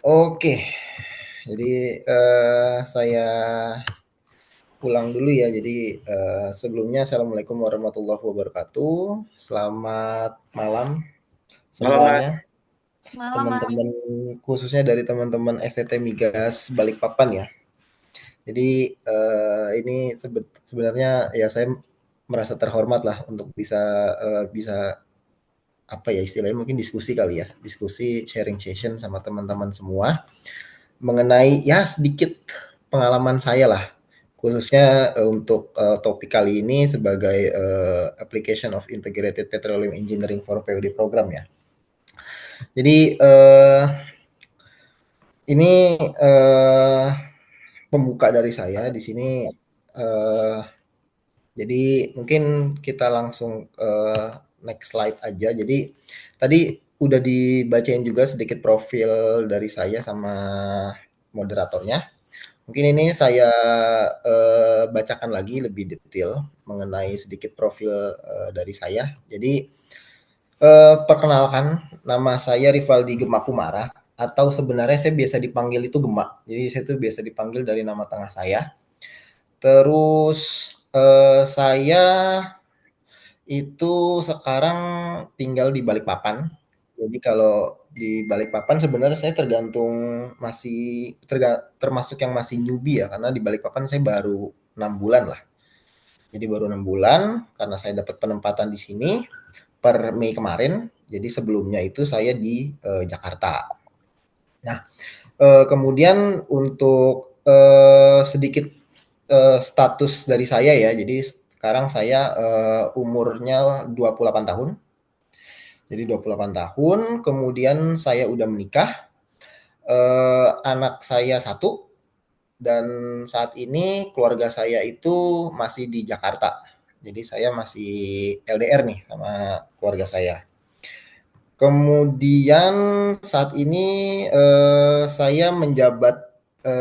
Oke, jadi saya ulang dulu ya. Jadi sebelumnya Assalamualaikum warahmatullahi wabarakatuh. Selamat malam Malam Mas. semuanya, Malam, Mas. teman-teman khususnya dari teman-teman STT Migas Balikpapan ya. Jadi ini sebenarnya ya saya merasa terhormat lah untuk bisa apa ya istilahnya mungkin diskusi kali ya, diskusi sharing session sama teman-teman semua mengenai ya sedikit pengalaman saya lah khususnya untuk topik kali ini sebagai application of integrated petroleum engineering for POD program ya. Jadi ini pembuka dari saya di sini. eh, jadi mungkin kita langsung next slide aja. Jadi tadi udah dibacain juga sedikit profil dari saya sama moderatornya. Mungkin ini saya bacakan lagi lebih detail mengenai sedikit profil dari saya. Jadi perkenalkan, nama saya Rivaldi Gemakumara atau sebenarnya saya biasa dipanggil itu Gemak. Jadi saya tuh biasa dipanggil dari nama tengah saya. Terus saya itu sekarang tinggal di Balikpapan. Jadi kalau di Balikpapan sebenarnya saya tergantung masih termasuk yang masih newbie ya karena di Balikpapan saya baru 6 bulan lah. Jadi baru 6 bulan karena saya dapat penempatan di sini per Mei kemarin. Jadi sebelumnya itu saya di Jakarta. Nah, kemudian untuk sedikit status dari saya ya. Jadi sekarang saya umurnya 28 tahun. Jadi 28 tahun, kemudian saya udah menikah, anak saya satu, dan saat ini keluarga saya itu masih di Jakarta. Jadi saya masih LDR nih sama keluarga saya. Kemudian saat ini saya menjabat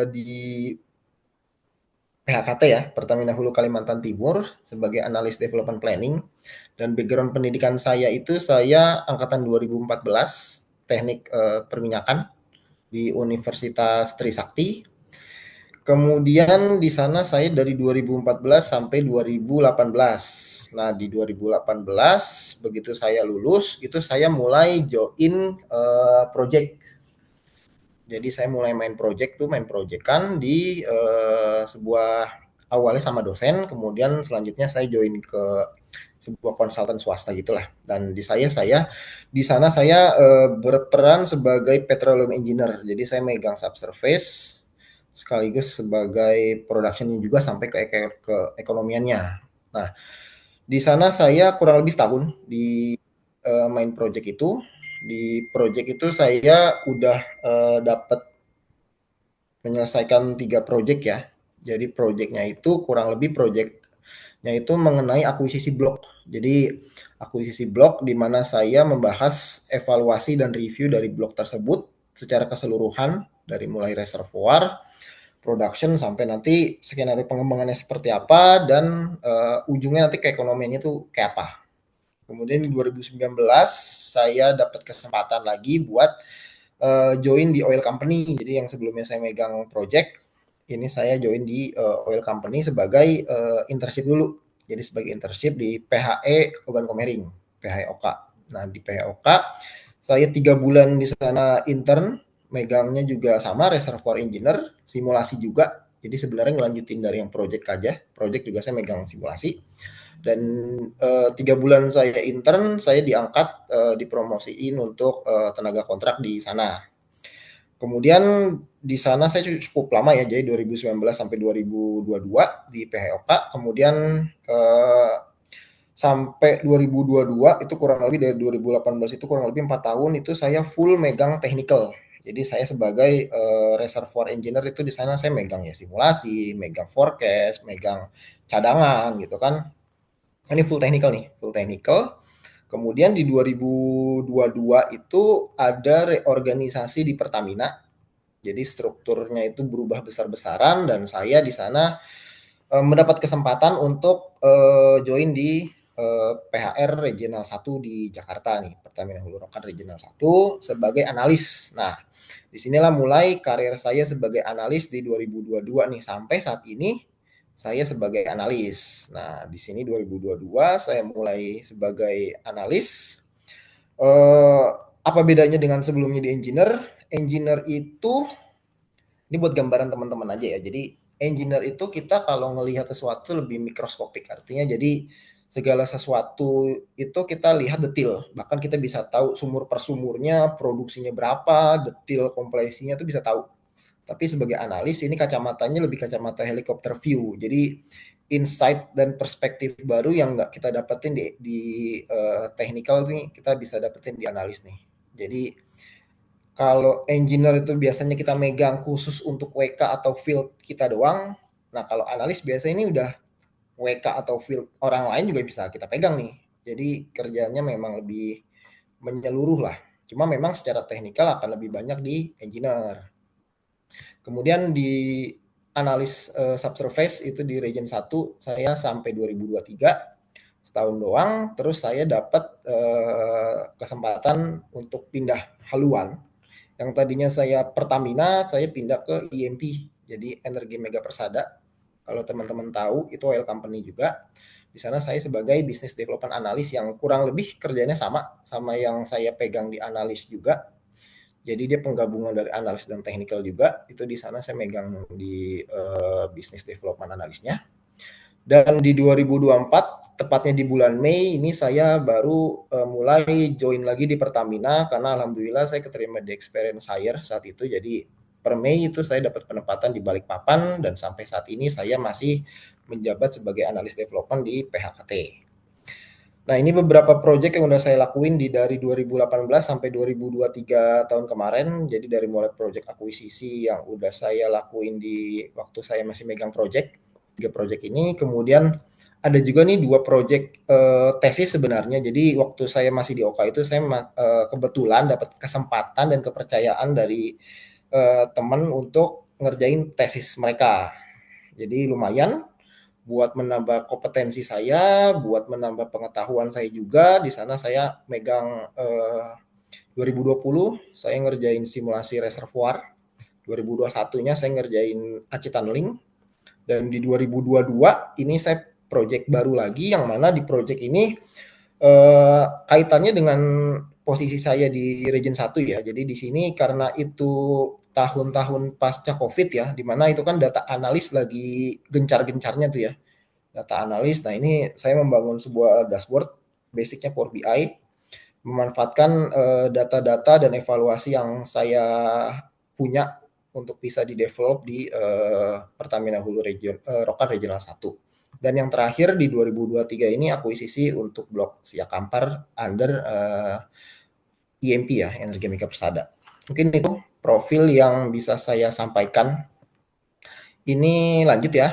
di PHKT ya, Pertamina Hulu Kalimantan Timur sebagai analis development planning. Dan background pendidikan saya itu saya angkatan 2014, teknik perminyakan di Universitas Trisakti. Kemudian di sana saya dari 2014 sampai 2018. Nah, di 2018 begitu saya lulus itu saya mulai join project. Jadi saya mulai main project tuh main projectan di sebuah awalnya sama dosen, kemudian selanjutnya saya join ke sebuah konsultan swasta gitulah. Dan saya di sana saya berperan sebagai petroleum engineer. Jadi saya megang subsurface sekaligus sebagai productionnya juga sampai ke ekonomiannya. Nah, di sana saya kurang lebih setahun di main project itu. Di project itu saya udah dapat menyelesaikan 3 project ya. Jadi projectnya itu kurang lebih projectnya itu mengenai akuisisi blok. Jadi akuisisi blok di mana saya membahas evaluasi dan review dari blok tersebut secara keseluruhan dari mulai reservoir, production sampai nanti skenario pengembangannya seperti apa dan ujungnya nanti keekonomiannya itu kayak apa. Kemudian di 2019 saya dapat kesempatan lagi buat join di oil company. Jadi yang sebelumnya saya megang project, ini saya join di oil company sebagai internship dulu. Jadi sebagai internship di PHE Ogan Komering, PHE Oka. Nah di PHE Oka saya 3 bulan di sana intern, megangnya juga sama reservoir engineer, simulasi juga. Jadi sebenarnya ngelanjutin dari yang project aja. Project juga saya megang simulasi. Dan 3 bulan saya intern, saya diangkat, dipromosiin untuk tenaga kontrak di sana. Kemudian di sana saya cukup lama ya, jadi 2019 sampai 2022 di PHOK. Kemudian sampai 2022 itu kurang lebih dari 2018 itu kurang lebih 4 tahun itu saya full megang technical. Jadi saya sebagai reservoir engineer itu di sana saya megang ya simulasi, megang forecast, megang cadangan gitu kan. Ini full technical nih, full technical. Kemudian di 2022 itu ada reorganisasi di Pertamina. Jadi strukturnya itu berubah besar-besaran dan saya di sana mendapat kesempatan untuk join di PHR Regional 1 di Jakarta nih, Pertamina Hulu Rokan Regional 1 sebagai analis. Nah, disinilah mulai karir saya sebagai analis di 2022 nih, sampai saat ini saya sebagai analis. Nah, di sini 2022 saya mulai sebagai analis. Eh, apa bedanya dengan sebelumnya di engineer? Engineer itu, ini buat gambaran teman-teman aja ya. Jadi engineer itu kita kalau ngelihat sesuatu lebih mikroskopik. Artinya jadi segala sesuatu itu kita lihat detail. Bahkan kita bisa tahu sumur per sumurnya, produksinya berapa, detail kompresinya itu bisa tahu. Tapi sebagai analis ini kacamatanya lebih kacamata helikopter view. Jadi insight dan perspektif baru yang nggak kita dapetin di technical nih kita bisa dapetin di analis nih. Jadi kalau engineer itu biasanya kita megang khusus untuk WK atau field kita doang. Nah, kalau analis biasanya ini udah WK atau field orang lain juga bisa kita pegang nih. Jadi kerjanya memang lebih menyeluruh lah. Cuma memang secara teknikal akan lebih banyak di engineer. Kemudian di analis subsurface itu di region 1 saya sampai 2023 setahun doang, terus saya dapat kesempatan untuk pindah haluan. Yang tadinya saya Pertamina, saya pindah ke EMP, jadi Energi Mega Persada. Kalau teman-teman tahu, itu oil company juga. Di sana saya sebagai business development analis yang kurang lebih kerjanya sama yang saya pegang di analis juga. Jadi dia penggabungan dari analis dan technical juga. Itu di sana saya megang di business development analisnya. Dan di 2024, tepatnya di bulan Mei, ini saya baru mulai join lagi di Pertamina, karena alhamdulillah saya keterima di Experience Hire saat itu. Jadi per Mei itu saya dapat penempatan di Balikpapan, dan sampai saat ini saya masih menjabat sebagai analis development di PHKT. Nah, ini beberapa proyek yang udah saya lakuin dari 2018 sampai 2023 tahun kemarin. Jadi dari mulai proyek akuisisi yang udah saya lakuin di waktu saya masih megang proyek, 3 proyek ini. Kemudian ada juga nih 2 proyek tesis sebenarnya. Jadi waktu saya masih di OK itu saya kebetulan dapat kesempatan dan kepercayaan dari teman untuk ngerjain tesis mereka. Jadi lumayan buat menambah kompetensi saya, buat menambah pengetahuan saya juga. Di sana saya megang 2020 saya ngerjain simulasi reservoir, 2021-nya saya ngerjain acitan link, dan di 2022 ini saya project baru lagi yang mana di project ini kaitannya dengan posisi saya di region 1 ya. Jadi di sini karena itu tahun-tahun pasca Covid ya, di mana itu kan data analis lagi gencar-gencarnya tuh ya, data analis. Nah, ini saya membangun sebuah dashboard, basicnya Power BI, memanfaatkan data-data dan evaluasi yang saya punya untuk bisa di-develop di Pertamina Hulu Rokan Regional 1. Dan yang terakhir di 2023 ini akuisisi untuk blok Siak Kampar under EMP ya, Energi Mega Persada. Mungkin itu profil yang bisa saya sampaikan. Ini lanjut ya.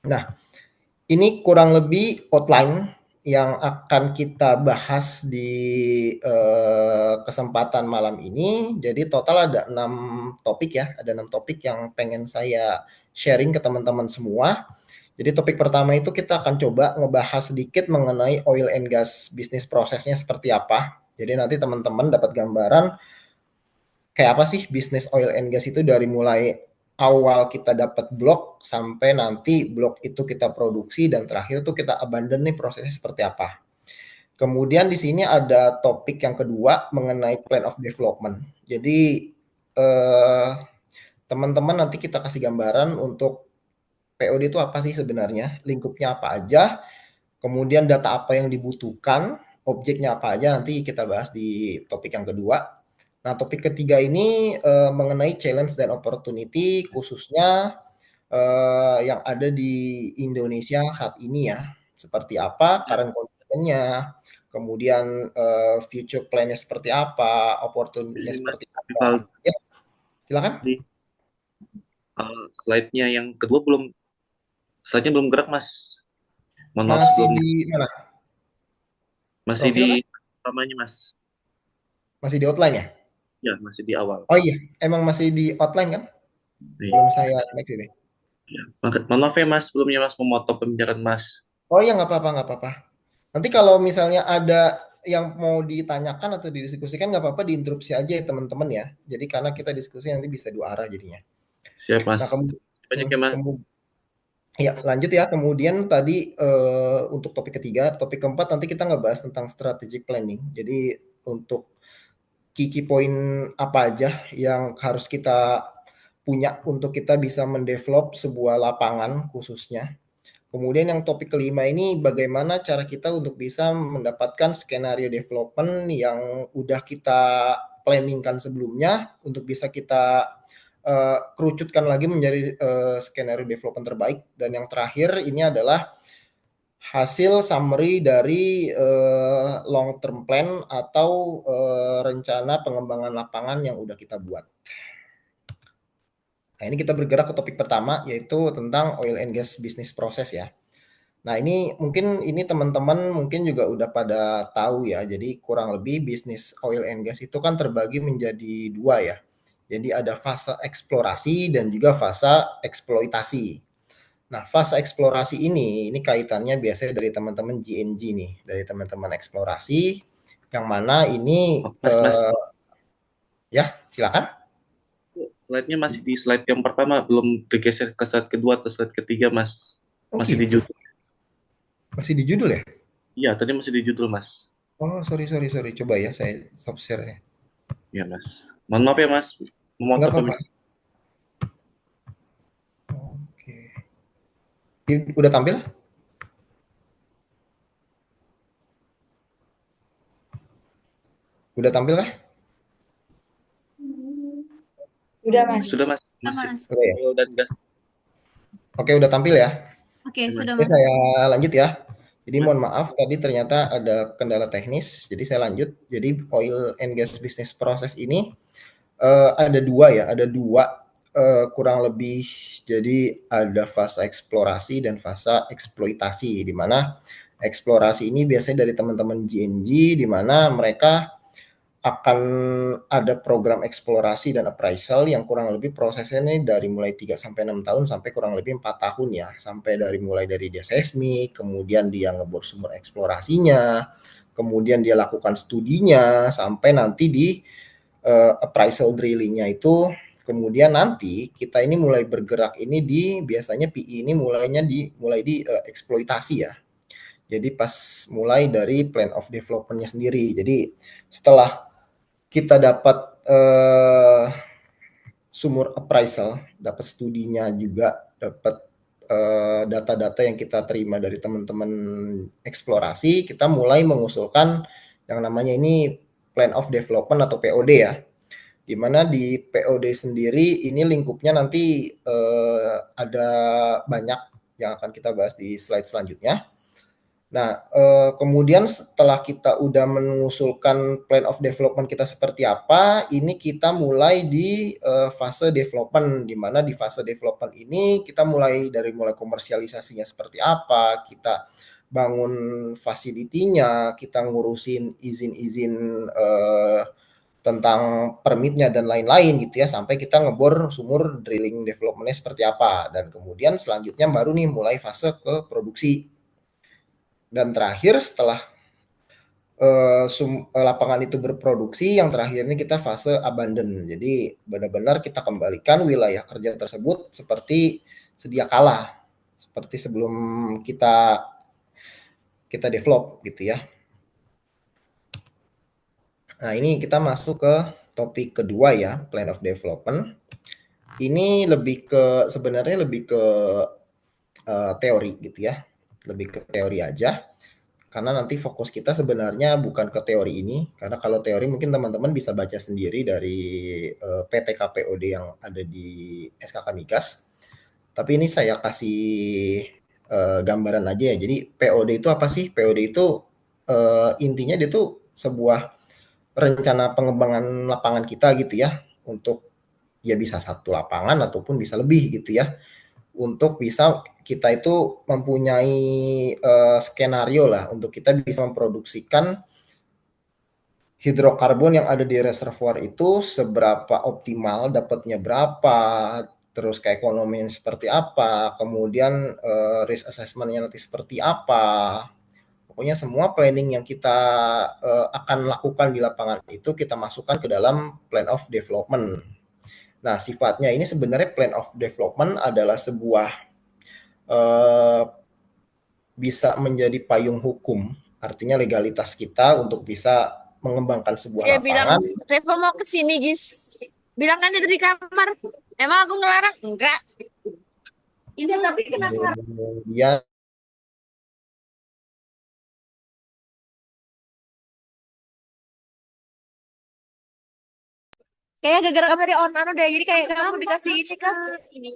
Nah, ini kurang lebih outline yang akan kita bahas di kesempatan malam ini. Jadi total ada 6 topik ya, ada 6 topik yang pengen saya sharing ke teman-teman semua. Jadi topik pertama itu kita akan coba ngebahas sedikit mengenai oil and gas bisnis prosesnya seperti apa. Jadi nanti teman-teman dapat gambaran kayak apa sih bisnis oil and gas itu dari mulai awal kita dapat blok sampai nanti blok itu kita produksi dan terakhir tuh kita abandon nih prosesnya seperti apa. Kemudian di sini ada topik yang kedua mengenai plan of development. Jadi teman-teman nanti kita kasih gambaran untuk POD itu apa sih sebenarnya, lingkupnya apa aja, kemudian data apa yang dibutuhkan, objeknya apa aja nanti kita bahas di topik yang kedua. Nah, topik ketiga ini mengenai challenge dan opportunity khususnya yang ada di Indonesia saat ini ya. Seperti apa current condition-nya, kemudian future plan-nya seperti apa, opportunity-nya Ini Mas seperti apa. Rivaldi, Ya, silakan. slide-nya yang kedua slide-nya belum gerak Mas. Mohon maaf Masih sebelumnya. di mana? Masih Profil di kan? namanya Mas. Masih di outline ya? Ya, masih di awal. Oh iya, emang masih di outline kan? Iya. Belum saya next ini. Ya. Mohon maaf ya Mas, sebelumnya Mas memotong pembicaraan Mas. Oh iya, nggak apa-apa, nggak apa-apa. Nanti kalau misalnya ada yang mau ditanyakan atau didiskusikan nggak apa-apa diinterupsi aja ya teman-teman ya. Jadi karena kita diskusi nanti bisa dua arah jadinya. Siap, Mas. Nah, Banyak ya, Mas. ya lanjut ya. Kemudian tadi untuk topik ketiga, topik keempat nanti kita ngebahas tentang strategic planning. Jadi untuk key point apa aja yang harus kita punya untuk kita bisa mendevelop sebuah lapangan khususnya. Kemudian yang topik kelima ini bagaimana cara kita untuk bisa mendapatkan skenario development yang udah kita planningkan sebelumnya untuk bisa kita kerucutkan lagi menjadi skenario development terbaik. Dan yang terakhir ini adalah hasil summary dari long term plan atau rencana pengembangan lapangan yang udah kita buat. Nah, ini kita bergerak ke topik pertama yaitu tentang oil and gas business process ya. Nah, ini mungkin ini teman-teman mungkin juga udah pada tahu ya. Jadi kurang lebih bisnis oil and gas itu kan terbagi menjadi dua ya. Jadi ada fase eksplorasi dan juga fase eksploitasi. Nah, fase eksplorasi ini kaitannya biasanya dari teman-teman GNG nih, dari teman-teman eksplorasi yang mana ini Oh, Mas. ya silakan. Slide-nya masih di slide yang pertama, belum bergeser ke slide kedua atau slide ketiga, Mas. Oh Masih di gitu, judul. masih di judul ya? Iya, tadi masih di judul, Mas. Oh sorry, coba ya saya stop share ya. Iya, Mas. Mohon maaf ya, Mas. Nggak Memotong apa-apa. pemikiran. Oke. Ini udah tampil? Udah tampil kah? Udah, Mas. Sudah, Mas. Sudah, Masih Mas. Udah ya. oil dan gas. Oke, udah tampil ya. Oke, Oke, Mas. sudah, Oke, Mas. saya lanjut ya. Jadi Mas. mohon maaf tadi ternyata ada kendala teknis. Jadi saya lanjut. Jadi oil and gas business process ini ada dua ya, ada dua kurang lebih. Jadi ada fase eksplorasi dan fase eksploitasi, di mana eksplorasi ini biasanya dari teman-teman GNG, di mana mereka akan ada program eksplorasi dan appraisal yang kurang lebih prosesnya ini dari mulai 3 sampai 6 tahun sampai kurang lebih 4 tahun ya. Sampai dari mulai dari dia seismik, kemudian dia ngebor sumber eksplorasinya, kemudian dia lakukan studinya sampai nanti di appraisal drillingnya itu. Kemudian nanti kita ini mulai bergerak ini di biasanya PI ini mulai di eksploitasi ya. Jadi pas mulai dari plan of development-nya sendiri. Jadi setelah kita dapat sumur appraisal, dapat studinya juga, dapat data-data yang kita terima dari teman-teman eksplorasi, kita mulai mengusulkan yang namanya ini plan of development atau POD ya. Di mana di POD sendiri ini lingkupnya nanti ada banyak yang akan kita bahas di slide selanjutnya. Nah, kemudian setelah kita udah mengusulkan plan of development kita seperti apa, ini kita mulai di fase development, di mana di fase development ini kita mulai komersialisasinya seperti apa, kita bangun fasilitinya, kita ngurusin izin-izin tentang permitnya dan lain-lain gitu ya, sampai kita ngebor sumur drilling developmentnya seperti apa, dan kemudian selanjutnya baru nih mulai fase ke produksi. Dan terakhir setelah lapangan itu berproduksi, yang terakhir ini kita fase abandon. Jadi benar-benar kita kembalikan wilayah kerja tersebut seperti sedia kala, seperti sebelum kita develop gitu ya. Nah, ini kita masuk ke topik kedua ya, plan of development. Ini sebenarnya lebih ke teori gitu ya. Lebih ke teori aja. Karena nanti fokus kita sebenarnya bukan ke teori ini, karena kalau teori mungkin teman-teman bisa baca sendiri dari PTKPOD yang ada di SKK Migas. Tapi ini saya kasih gambaran aja ya. Jadi POD itu apa sih? POD itu intinya dia tuh sebuah rencana pengembangan lapangan kita gitu ya, untuk ya bisa satu lapangan ataupun bisa lebih gitu ya, untuk bisa kita itu mempunyai skenario lah untuk kita bisa memproduksikan hidrokarbon yang ada di reservoir itu seberapa optimal, dapatnya berapa, terus keekonomian seperti apa, kemudian risk assessment-nya nanti seperti apa. Pokoknya semua planning yang kita akan lakukan di lapangan itu kita masukkan ke dalam plan of development. Nah, sifatnya ini sebenarnya plan of development adalah sebuah bisa menjadi payung hukum, artinya legalitas kita untuk bisa mengembangkan sebuah Dia bilang, lapangan. Reva mau ke sini, Gis. Bilang kan itu di kamar. Emang aku ngelarang? Enggak. Ini tapi kenapa? Kemudian Kayak gara-gara kamu dari on anu deh. Jadi kayak kamu dikasih ini kan. Ini.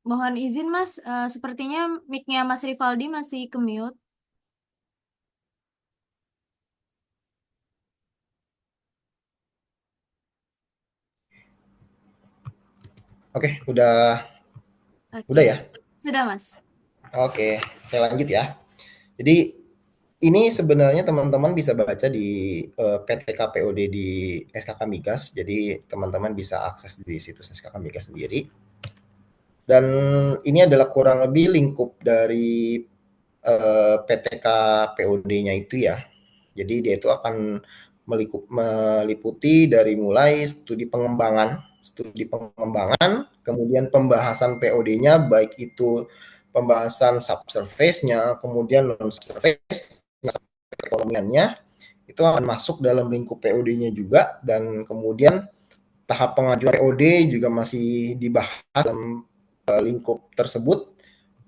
Mohon izin Mas, sepertinya mic-nya Mas Rivaldi masih ke-mute. Oke, udah Oke. ya? Sudah Mas. Oke, saya lanjut ya. Jadi ini sebenarnya teman-teman bisa baca di PTK POD di SKK Migas. Jadi teman-teman bisa akses di situs SKK Migas sendiri. Dan ini adalah kurang lebih lingkup dari PTK POD-nya itu ya. Jadi dia itu akan meliputi dari mulai studi pengembangan, kemudian pembahasan POD-nya, baik itu pembahasan subsurface-nya, kemudian non-surface, keekonomiannya, itu akan masuk dalam lingkup POD-nya juga, dan kemudian tahap pengajuan POD juga masih dibahas dalam lingkup tersebut,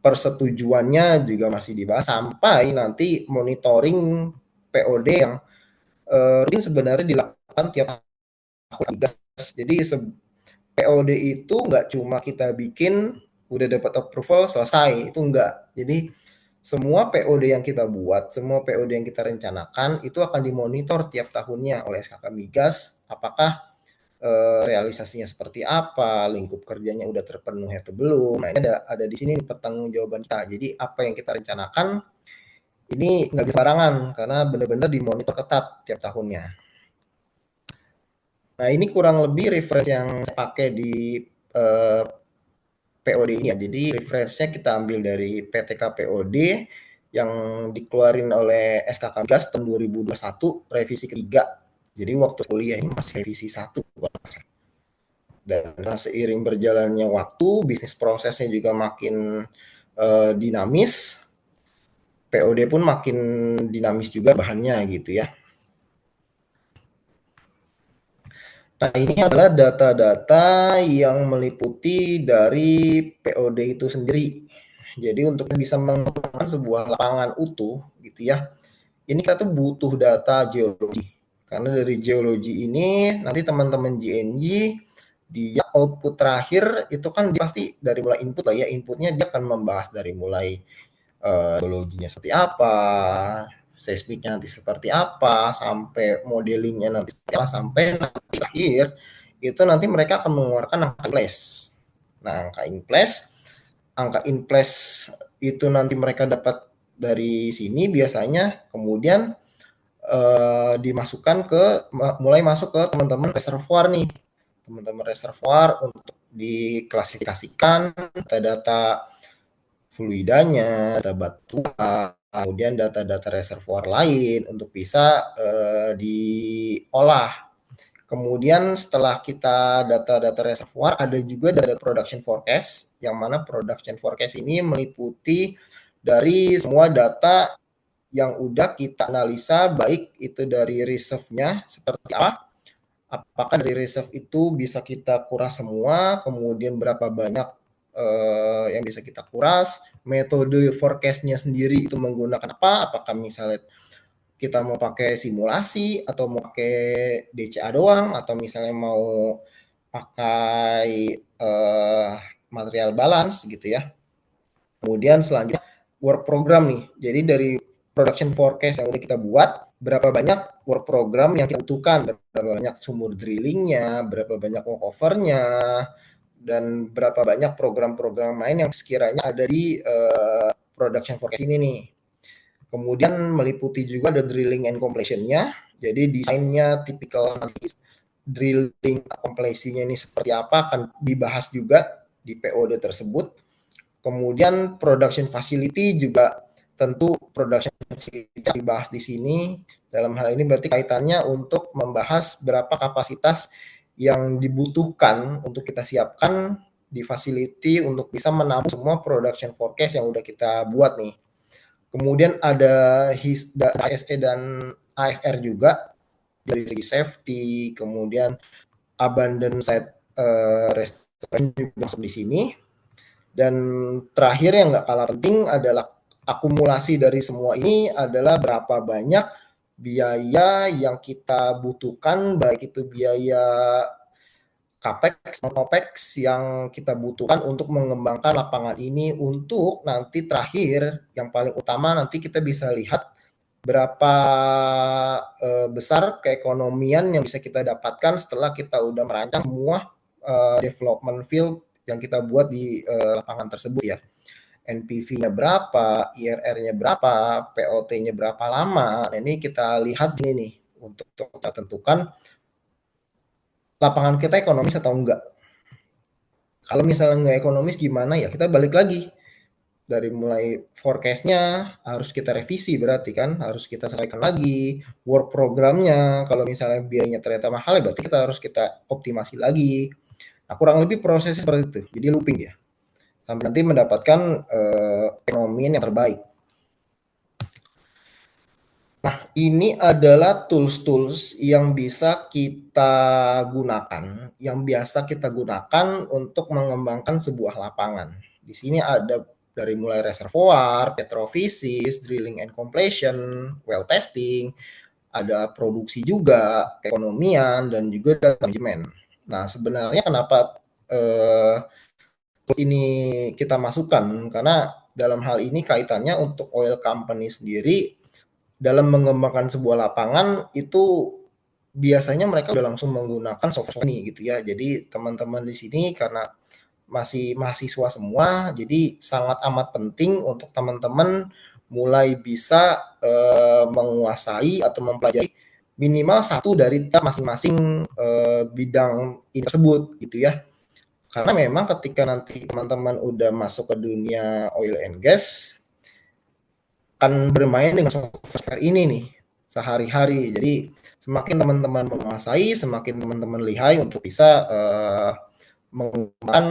persetujuannya juga masih dibahas, sampai nanti monitoring POD yang rutin sebenarnya dilakukan tiap tahun. Jadi POD itu nggak cuma kita bikin udah dapat approval selesai, itu enggak. Jadi semua POD yang kita buat, semua POD yang kita rencanakan itu akan dimonitor tiap tahunnya oleh SKK Migas, apakah realisasinya seperti apa, lingkup kerjanya udah terpenuhi atau belum. Nah, ini ada di sini pertanggungjawaban kita. Jadi apa yang kita rencanakan ini nggak bisa barangan karena benar-benar dimonitor ketat tiap tahunnya. Nah, ini kurang lebih referensi yang saya pakai di POD ini ya. Jadi referensinya kita ambil dari PTK POD yang dikeluarin oleh SKK Migas tahun 2021 revisi ketiga. Jadi waktu kuliah ini masih revisi 1. Dan seiring berjalannya waktu, bisnis prosesnya juga makin dinamis. POD pun makin dinamis juga bahannya gitu ya. Nah, ini adalah data-data yang meliputi dari POD itu sendiri. Jadi untuk bisa mengembangkan sebuah lapangan utuh gitu ya, ini kita tuh butuh data geologi. Karena dari geologi ini nanti teman-teman GNG di output terakhir itu kan dia pasti dari mulai input lah ya, inputnya dia akan membahas dari mulai geologinya seperti apa, seismiknya nanti seperti apa, sampai modelingnya nanti seperti apa, sampai nanti akhir itu nanti mereka akan mengeluarkan angka in place. Nah, angka in place itu nanti mereka dapat dari sini biasanya, kemudian dimasukkan ke mulai masuk ke teman-teman reservoir nih, teman-teman reservoir untuk diklasifikasikan data-data fluidanya, data batuan, kemudian data-data reservoir lain untuk bisa diolah. Kemudian setelah kita data-data reservoir, ada juga data production forecast, yang mana production forecast ini meliputi dari semua data yang udah kita analisa, baik itu dari reserve-nya seperti apa, apakah dari reserve itu bisa kita kuras semua, kemudian berapa banyak yang bisa kita kuras, metode forecast-nya sendiri itu menggunakan apa, apakah misalnya kita mau pakai simulasi atau mau pakai DCA doang, atau misalnya mau pakai material balance gitu ya. Kemudian selanjutnya work program nih. Jadi dari production forecast yang udah kita buat, berapa banyak work program yang kita butuhkan, berapa banyak sumur drillingnya, berapa banyak walkovernya, dan berapa banyak program-program lain yang sekiranya ada di production forecast ini nih. Kemudian meliputi juga ada drilling and completion-nya. Jadi desainnya tipikal drilling completion-nya ini seperti apa akan dibahas juga di POD tersebut. Kemudian production facility juga tentu production facility dibahas di sini. Dalam hal ini berarti kaitannya untuk membahas berapa kapasitas yang dibutuhkan untuk kita siapkan di facility untuk bisa menampung semua production forecast yang udah kita buat nih. Kemudian ada HSE dan ASR juga dari segi safety, kemudian abandon site restoration juga masuk di sini. Dan terakhir yang nggak kalah penting adalah akumulasi dari semua ini adalah berapa banyak biaya yang kita butuhkan, baik itu biaya capex atau opex yang kita butuhkan untuk mengembangkan lapangan ini, untuk nanti terakhir yang paling utama nanti kita bisa lihat berapa besar keekonomian yang bisa kita dapatkan setelah kita udah merancang semua development field yang kita buat di lapangan tersebut ya. NPV-nya berapa, IRR-nya berapa, POT-nya berapa lama. Nah, ini kita lihat ini nih untuk kita tentukan lapangan kita ekonomis atau enggak. Kalau misalnya enggak ekonomis gimana ya, kita balik lagi. Dari mulai forecast-nya harus kita revisi, berarti kan harus kita sesuaikan lagi work programnya. Kalau misalnya biayanya ternyata mahal, berarti kita harus kita optimasi lagi. Nah, kurang lebih prosesnya seperti itu. Jadi looping dia sampai nanti mendapatkan ekonomi yang terbaik. Nah, ini adalah tools-tools yang bisa kita gunakan, yang biasa kita gunakan untuk mengembangkan sebuah lapangan. Di sini ada dari mulai reservoir, petrofisis, drilling and completion, well testing, ada produksi juga, keekonomian, dan juga data manajemen. Nah, sebenarnya kenapa ini kita masukkan? Karena dalam hal ini kaitannya untuk oil company sendiri dalam mengembangkan sebuah lapangan itu biasanya mereka udah langsung menggunakan software ini gitu ya. Jadi teman-teman di sini karena masih mahasiswa semua, jadi sangat amat penting untuk teman-teman mulai bisa menguasai atau mempelajari minimal satu dari masing-masing bidang ini tersebut gitu ya. Karena memang ketika nanti teman-teman udah masuk ke dunia oil and gas, akan bermain dengan software ini nih sehari-hari. Jadi semakin teman-teman menguasai, semakin teman-teman lihai untuk bisa mengembangkan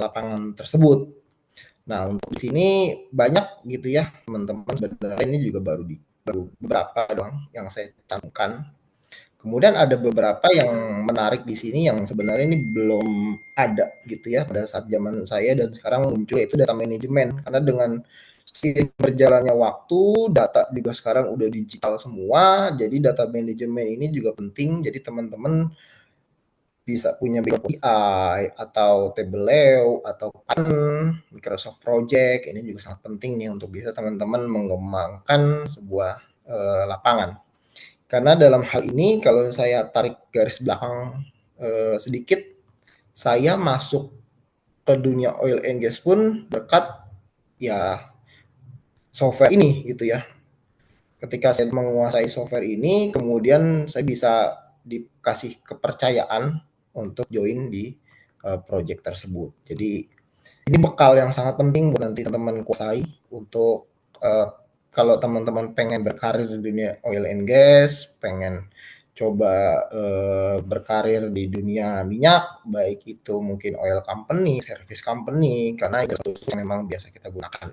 lapangan tersebut. Nah, untuk di sini banyak gitu ya teman-teman, sebenarnya ini juga baru beberapa doang yang saya cantumkan. Kemudian ada beberapa yang menarik di sini yang sebenarnya ini belum ada gitu ya pada saat zaman saya dan sekarang muncul, yaitu data manajemen. Karena dengan seiring berjalannya waktu, data juga sekarang udah digital semua, jadi data manajemen ini juga penting. Jadi teman-teman bisa punya BI atau Tableau atau Microsoft Project, ini juga sangat penting nih untuk bisa teman-teman mengembangkan sebuah lapangan. Karena dalam hal ini kalau saya tarik garis belakang sedikit, saya masuk ke dunia oil and gas pun berkat ya software ini gitu ya. Ketika saya menguasai software ini, kemudian saya bisa dikasih kepercayaan untuk join di project tersebut. Jadi ini bekal yang sangat penting buat nanti teman-teman kuasai untuk kalau teman-teman pengen berkarir di dunia oil and gas, pengen coba berkarir di dunia minyak, baik itu mungkin oil company, service company, karena itu memang biasa kita gunakan.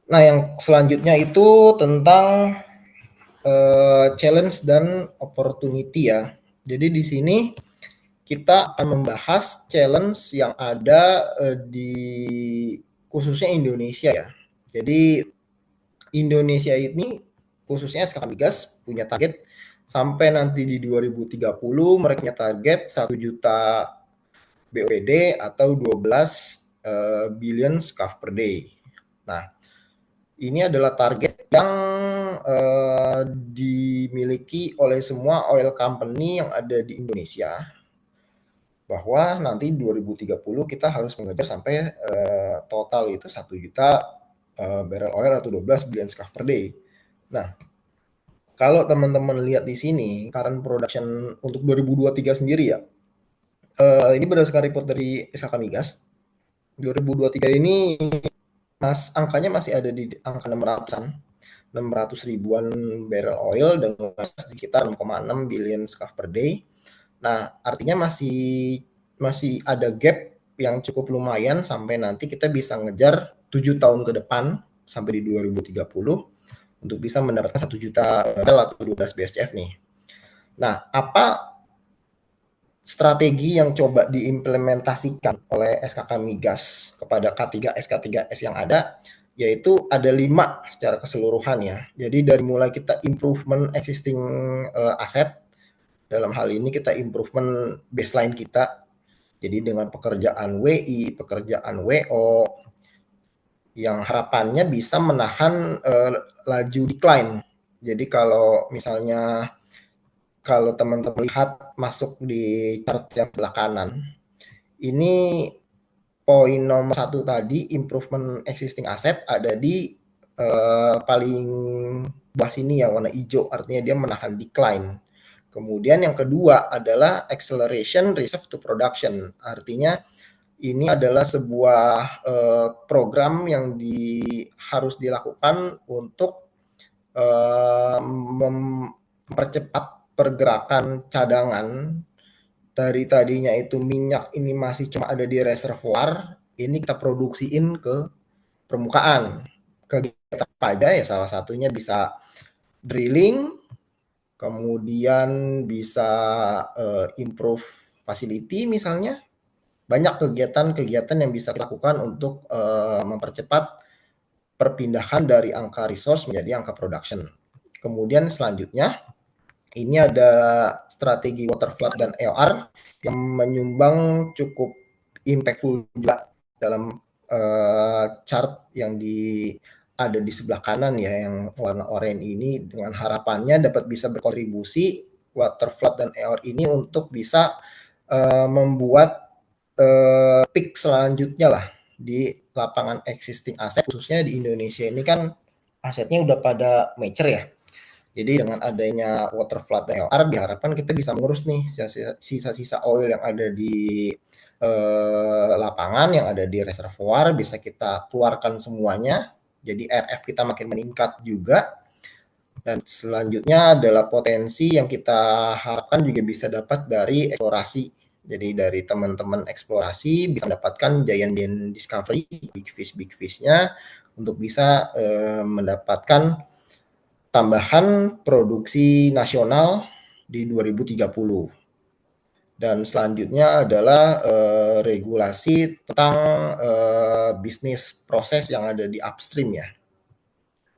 Nah, yang selanjutnya itu tentang challenge dan opportunity ya. Jadi di sini kita akan membahas challenge yang ada di khususnya Indonesia ya. Jadi Indonesia ini khususnya SKK Migas punya target sampai nanti di 2030 mereka punya target 1 juta BOPD atau 12 billion scf per day. Nah, ini adalah target yang dimiliki oleh semua oil company yang ada di Indonesia, bahwa nanti 2030 kita harus mengejar sampai total itu 1 juta barrel oil atau 12 billion scf per day. Nah, kalau teman-teman lihat di sini current production untuk 2023 sendiri ya, ini berdasarkan report dari SKK Migas. 2023 ini angkanya masih ada di angka 600 ribuan barrel oil dengan sekitar 6,6 billion scf per day. Nah, artinya masih ada gap yang cukup lumayan sampai nanti kita bisa ngejar 7 tahun ke depan sampai di 2030 untuk bisa mendapatkan 1 juta barrel atau 12 BCF nih. Nah, apa strategi yang coba diimplementasikan oleh SKK Migas kepada K3S K3S yang ada, yaitu ada 5 secara keseluruhan ya. Jadi dari mulai kita improvement existing aset, dalam hal ini kita improvement baseline kita, jadi dengan pekerjaan WI, pekerjaan WO, yang harapannya bisa menahan laju decline. Jadi kalau misalnya kalau teman-teman lihat masuk di chart yang sebelah kanan, ini poin nomor 1 tadi, improvement existing asset, ada di paling bawah sini ya, warna hijau, artinya dia menahan decline. Kemudian yang kedua adalah acceleration reserve to production, artinya ini adalah sebuah program yang harus dilakukan untuk mempercepat pergerakan cadangan dari tadinya itu minyak ini masih cuma ada di reservoir, ini kita produksiin ke permukaan. Kegiatan apa aja ya, salah satunya bisa drilling, kemudian bisa improve facility misalnya. Banyak kegiatan-kegiatan yang bisa dilakukan untuk mempercepat perpindahan dari angka resource menjadi angka production. Kemudian selanjutnya, ini ada strategi water flood dan EOR yang menyumbang cukup impactful juga dalam chart yang ada di sebelah kanan ya, yang warna oranye ini, dengan harapannya dapat bisa berkontribusi water flood dan EOR ini untuk bisa membuat peak selanjutnya lah di lapangan existing aset, khususnya di Indonesia ini kan asetnya udah pada mature ya. Jadi dengan adanya water flood EOR diharapkan kita bisa mengurus nih sisa-sisa oil yang ada di lapangan, yang ada di reservoir, bisa kita keluarkan semuanya. Jadi RF kita makin meningkat juga. Dan selanjutnya adalah potensi yang kita harapkan juga bisa dapat dari eksplorasi. Jadi dari teman-teman eksplorasi bisa mendapatkan giant discovery, big fish-nya untuk bisa mendapatkan tambahan produksi nasional di 2030. Dan selanjutnya adalah regulasi tentang bisnis proses yang ada di upstream ya.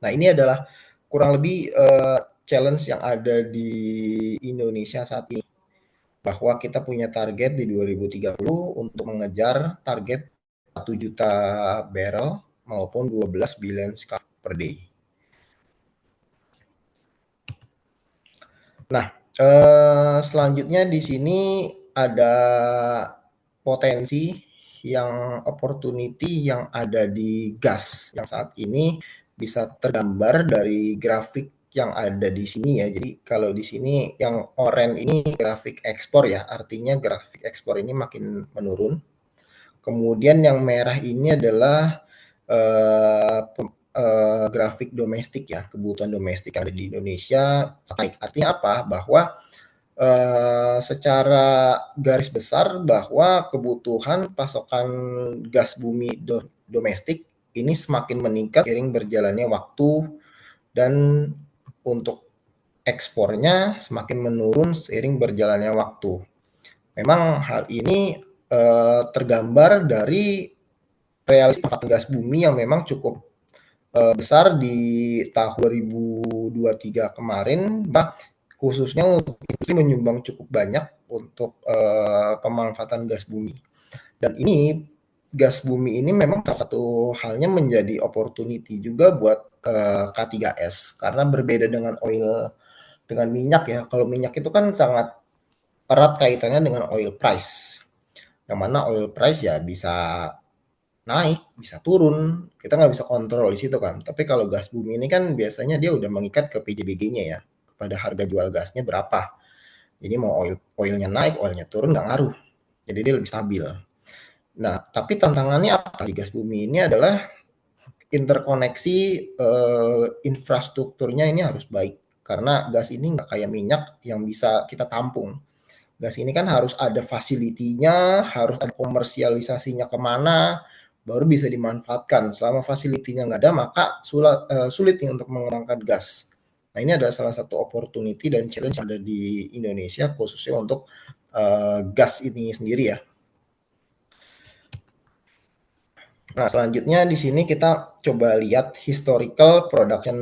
Nah, ini adalah kurang lebih challenge yang ada di Indonesia saat ini, bahwa kita punya target di 2030 untuk mengejar target 1 juta barrel maupun 12 billion scf per day. Nah, selanjutnya di sini ada potensi yang opportunity yang ada di gas yang saat ini bisa tergambar dari grafik yang ada di sini ya. Jadi kalau di sini yang oranye ini grafik ekspor ya, artinya grafik ekspor ini makin menurun. Kemudian yang merah ini adalah grafik domestik ya, kebutuhan domestik yang ada di Indonesia naik. Artinya apa? Bahwa secara garis besar bahwa kebutuhan pasokan gas bumi domestik ini semakin meningkat seiring berjalannya waktu, dan untuk ekspornya semakin menurun seiring berjalannya waktu. Memang hal ini tergambar dari realisasi manfaat gas bumi yang memang cukup besar di tahun 2023 kemarin, khususnya untuk industri menyumbang cukup banyak untuk pemanfaatan gas bumi. Dan ini gas bumi ini memang salah satu halnya menjadi opportunity juga buat K3S, karena berbeda dengan minyak ya. Kalau minyak itu kan sangat erat kaitannya dengan oil price, yang mana oil price ya bisa naik, bisa turun. Kita nggak bisa kontrol di situ kan. Tapi kalau gas bumi ini kan biasanya dia udah mengikat ke PJBG-nya ya, kepada harga jual gasnya berapa. Jadi mau oilnya naik, oilnya turun nggak ngaruh. Jadi dia lebih stabil. Nah, tapi tantangannya apa di gas bumi ini adalah interkoneksi infrastrukturnya ini harus baik. Karena gas ini nggak kayak minyak yang bisa kita tampung. Gas ini kan harus ada fasilitinya, harus ada komersialisasinya kemana, baru bisa dimanfaatkan. Selama fasilitinya nggak ada, maka sulit nih untuk mengembangkan gas. Nah, ini adalah salah satu opportunity dan challenge yang ada di Indonesia, khususnya untuk gas ini sendiri ya. Nah, selanjutnya di sini kita coba lihat historical production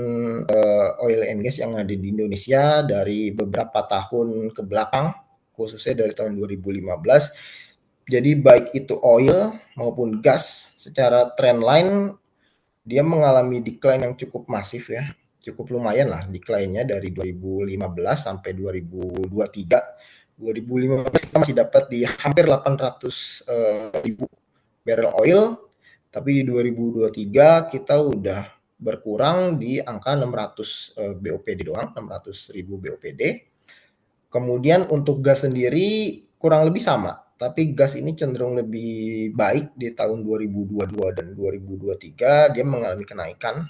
oil and gas yang ada di Indonesia dari beberapa tahun ke belakang, khususnya dari tahun 2015. Jadi baik itu oil maupun gas secara trend line dia mengalami decline yang cukup masif ya. Cukup lumayan lah decline-nya dari 2015 sampai 2023. 2015 kita masih dapat di hampir 800 ribu barrel oil, tapi di 2023 kita udah berkurang di angka 600 BOPD doang, 600 ribu BOPD. Kemudian untuk gas sendiri kurang lebih sama, tapi gas ini cenderung lebih baik di tahun 2022 dan 2023 dia mengalami kenaikan.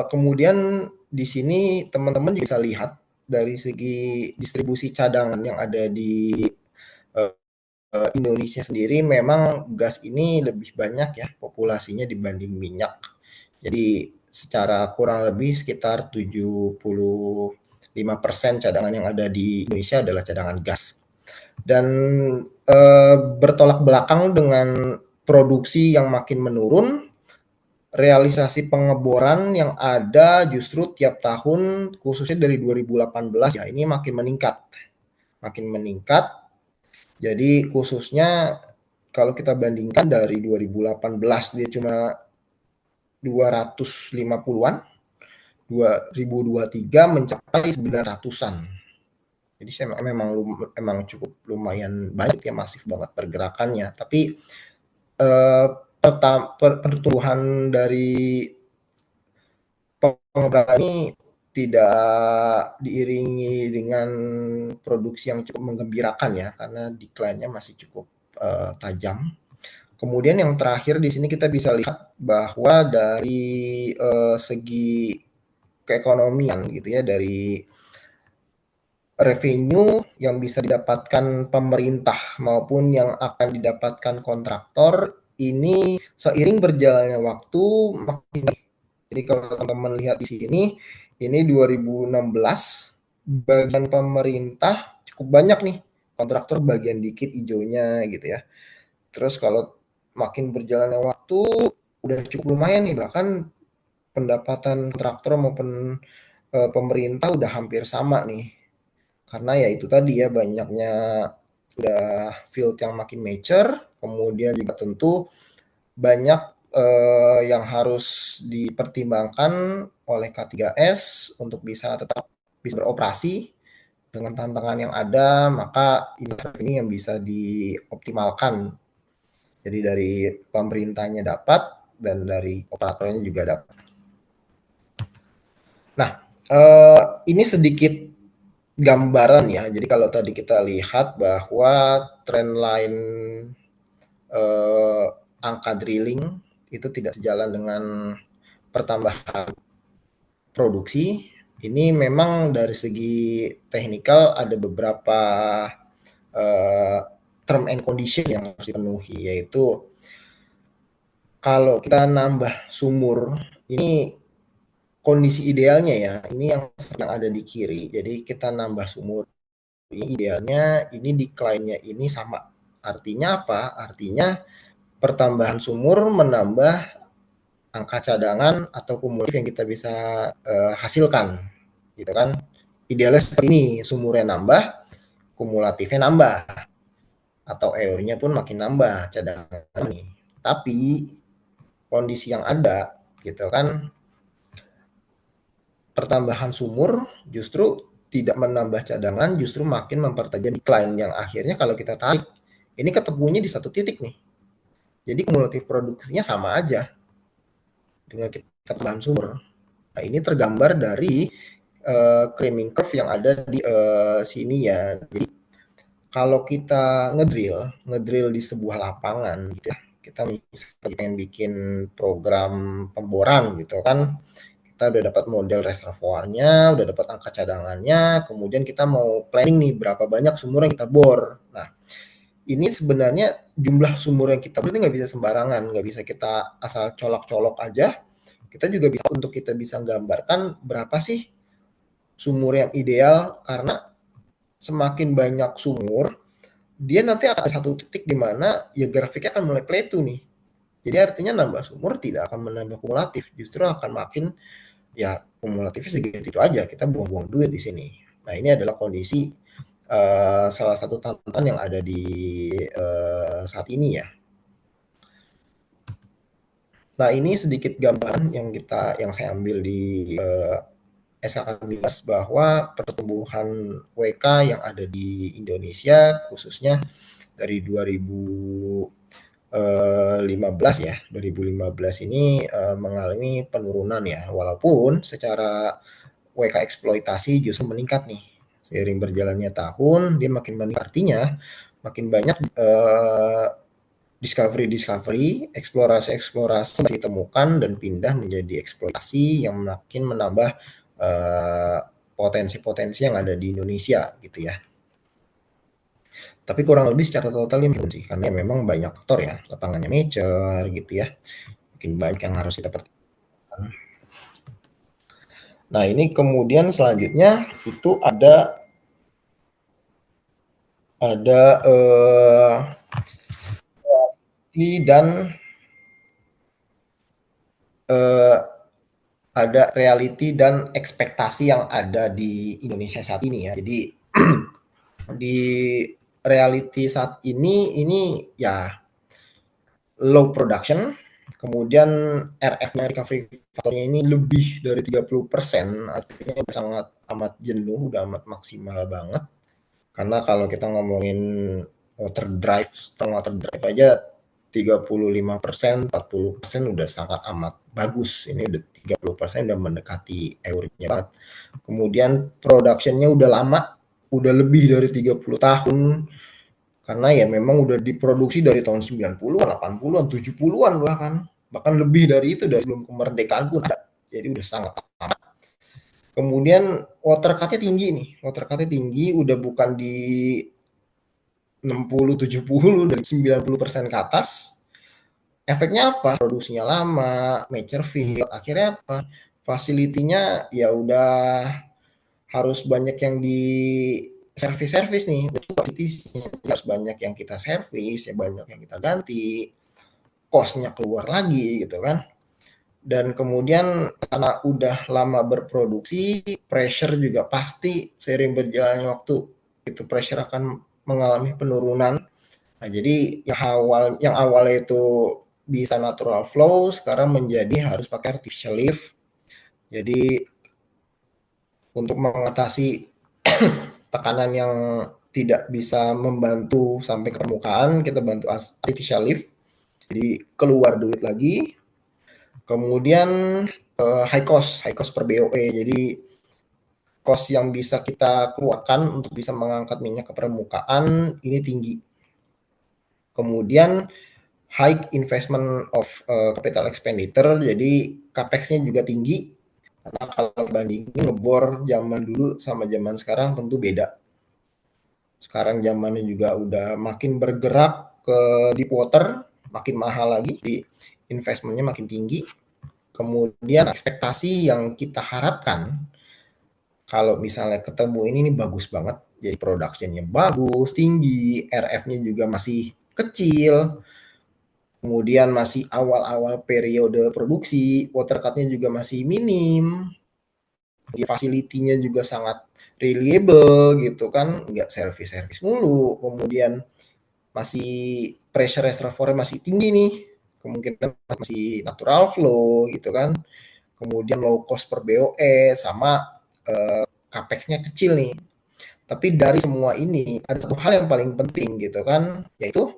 Kemudian di sini teman-teman bisa lihat dari segi distribusi cadangan yang ada di Indonesia sendiri, memang gas ini lebih banyak ya populasinya dibanding minyak. Jadi secara kurang lebih sekitar 75% cadangan yang ada di Indonesia adalah cadangan gas. Dan bertolak belakang dengan produksi yang makin menurun, realisasi pengeboran yang ada justru tiap tahun, khususnya dari 2018 ya, ini makin meningkat. Jadi khususnya kalau kita bandingkan dari 2018 dia cuma 250-an, 2023 mencapai 900-an. Jadi saya memang cukup lumayan banyak ya, masif banget pergerakannya. Tapi pertumbuhan dari pengeboran ini tidak diiringi dengan produksi yang cukup menggembirakan ya, karena decline-nya masih cukup tajam. Kemudian yang terakhir di sini kita bisa lihat bahwa dari segi keekonomian gitu ya, dari revenue yang bisa didapatkan pemerintah maupun yang akan didapatkan kontraktor ini seiring berjalannya waktu makin. Jadi kalau teman-teman lihat di sini, ini 2016 bagian pemerintah cukup banyak nih, kontraktor bagian dikit hijaunya gitu ya. Terus kalau makin berjalannya waktu udah cukup lumayan nih, bahkan pendapatan kontraktor maupun pemerintah udah hampir sama nih. Karena ya itu tadi ya, banyaknya udah field yang makin mature, kemudian juga tentu banyak yang harus dipertimbangkan oleh K3S untuk bisa tetap bisa beroperasi dengan tantangan yang ada, maka ini yang bisa dioptimalkan. Jadi dari pemerintahnya dapat dan dari operatornya juga dapat. Nah, ini sedikit gambaran ya. Jadi kalau tadi kita lihat bahwa trendline angka drilling itu tidak sejalan dengan pertambahan produksi. Ini memang dari segi teknikal ada beberapa term and condition yang harus dipenuhi, yaitu kalau kita nambah sumur, ini kondisi idealnya ya, ini yang ada di kiri. Jadi kita nambah sumur, ini idealnya ini decline-nya ini sama. Artinya apa? Artinya pertambahan sumur menambah angka cadangan atau kumulatif yang kita bisa hasilkan, gitu kan? Idealnya seperti ini, sumurnya nambah, kumulatifnya nambah, atau EOR-nya pun makin nambah cadangan nih. Tapi kondisi yang ada, gitu kan? Pertambahan sumur justru tidak menambah cadangan, justru makin mempertajam decline yang akhirnya kalau kita tarik, ini ketemunya di satu titik nih. Jadi kumulatif produksinya sama aja dengan kita tambahan sumur. Nah, ini tergambar dari creaming curve yang ada di sini ya. Jadi kalau kita ngedrill di sebuah lapangan gitu ya, kita misalnya pengen bikin program pemboran gitu kan, kita udah dapat model reservoirnya, udah dapat angka cadangannya, kemudian kita mau planning nih berapa banyak sumur yang kita bor. Nah, ini sebenarnya jumlah sumur yang kita bor ini nggak bisa sembarangan, nggak bisa kita asal colok-colok aja. Kita juga bisa untuk kita bisa gambarkan berapa sih sumur yang ideal, karena semakin banyak sumur, dia nanti akan ada satu titik di mana ya grafiknya akan mulai plateau nih. Jadi artinya nambah sumur tidak akan menambah kumulatif, justru akan makin ya kumulatifnya segitu aja, kita buang-buang duit di sini. Nah, ini adalah kondisi salah satu tantangan yang ada di saat ini ya. Nah, ini sedikit gambaran yang saya ambil di SKK bahwa pertumbuhan WK yang ada di Indonesia khususnya dari 2015 ya, 2015 ini mengalami penurunan ya, walaupun secara WK eksploitasi justru meningkat nih. Seiring berjalannya tahun, dia makin meningkat, artinya makin banyak discovery, eksplorasi ditemukan dan pindah menjadi eksploitasi yang makin menambah potensi-potensi yang ada di Indonesia gitu ya. Tapi kurang lebih secara total ini sih, karena memang banyak faktor ya, lapangannya mature gitu ya, mungkin banyak yang harus kita pertimbangkan. Nah, ini kemudian selanjutnya itu ada dan ada reality dan ekspektasi yang ada di Indonesia saat ini ya. Jadi di reality saat ini ya low production, kemudian RF-nya, recovery faktornya ini lebih dari 30%, artinya sangat amat jenuh, udah amat maksimal banget. Karena kalau kita ngomongin water drive, setengah water drive aja 35%, 40% udah sangat amat bagus. Ini udah 30% udah mendekati euritnya banget. Kemudian production-nya udah lama, udah lebih dari 30 tahun. Karena ya memang udah diproduksi dari tahun 90-an, 80-an, 70-an bahkan lebih dari itu dari sebelum kemerdekaan pun ada. Jadi udah sangat lama. Kemudian water cut-nya tinggi nih. Water cut-nya tinggi, udah bukan di 60-70 dari 90% ke atas. Efeknya apa? Produksinya lama, mature field, akhirnya apa? Fasilitinya ya udah harus banyak yang di servis nih, harus banyak yang kita servis, ya banyak yang kita ganti, cost-nya keluar lagi gitu kan. Dan kemudian karena udah lama berproduksi, pressure juga pasti seiring berjalannya waktu itu pressure akan mengalami penurunan. Nah, jadi yang awalnya itu bisa natural flow sekarang menjadi harus pakai artificial lift. Jadi untuk mengatasi tekanan yang tidak bisa membantu sampai ke permukaan, kita bantu artificial lift. Jadi keluar duit lagi. Kemudian high cost per BOE. Jadi cost yang bisa kita keluarkan untuk bisa mengangkat minyak ke permukaan ini tinggi. Kemudian high investment of capital expenditure, jadi capex-nya juga tinggi. Karena kalau bandingin ngebor zaman dulu sama zaman sekarang tentu beda. Sekarang zamannya juga udah makin bergerak ke deep water, makin mahal lagi, di investmentnya makin tinggi. Kemudian ekspektasi yang kita harapkan kalau misalnya ketemu ini bagus banget, jadi productionnya bagus, tinggi, RF-nya juga masih kecil, kemudian masih awal-awal periode produksi, water cut-nya juga masih minim, facility-nya juga sangat reliable gitu kan, nggak service mulu, kemudian masih pressure reservoir masih tinggi nih, kemungkinan masih natural flow gitu kan, kemudian low cost per BOE sama capex-nya kecil nih. Tapi dari semua ini ada satu hal yang paling penting gitu kan, yaitu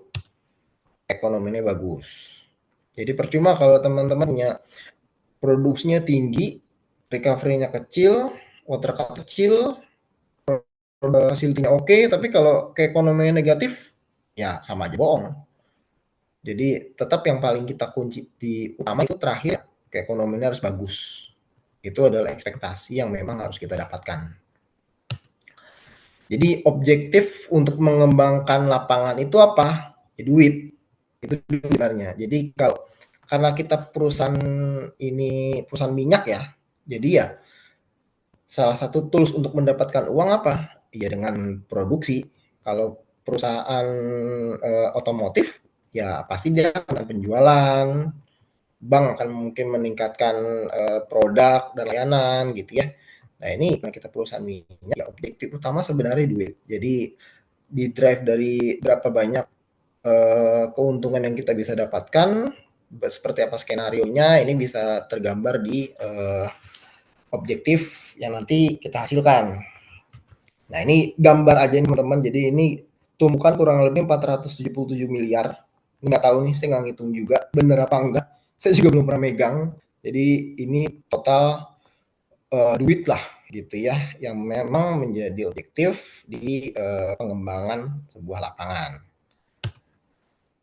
ekonominya bagus. Jadi percuma kalau teman-teman punya produksinya tinggi, recovery-nya kecil, water cut kecil, facility-nya oke, tapi kalau keekonomiannya negatif, ya sama aja bohong. Jadi tetap yang paling kita kunci di utama itu terakhir, keekonomiannya harus bagus. Itu adalah ekspektasi yang memang harus kita dapatkan. Jadi objektif untuk mengembangkan lapangan itu apa? Ya, duit. Itu sebenarnya. Jadi karena kita perusahaan minyak ya, jadi ya salah satu tools untuk mendapatkan uang apa? Ya dengan produksi. Kalau perusahaan otomotif, ya pasti dia akan penjualan, bank akan mungkin meningkatkan produk dan layanan gitu ya. Nah ini kita perusahaan minyak, ya objektif utama sebenarnya duit. Jadi di drive dari berapa banyak keuntungan yang kita bisa dapatkan, seperti apa skenario-nya, ini bisa tergambar di objektif yang nanti kita hasilkan. Nah ini gambar aja nih teman-teman, jadi ini tumbukan kurang lebih 477 miliar. Ini nggak tahu nih, saya nggak ngitung juga bener apa enggak. Saya juga belum pernah megang. Jadi ini total duit lah gitu ya, yang memang menjadi objektif di pengembangan sebuah lapangan.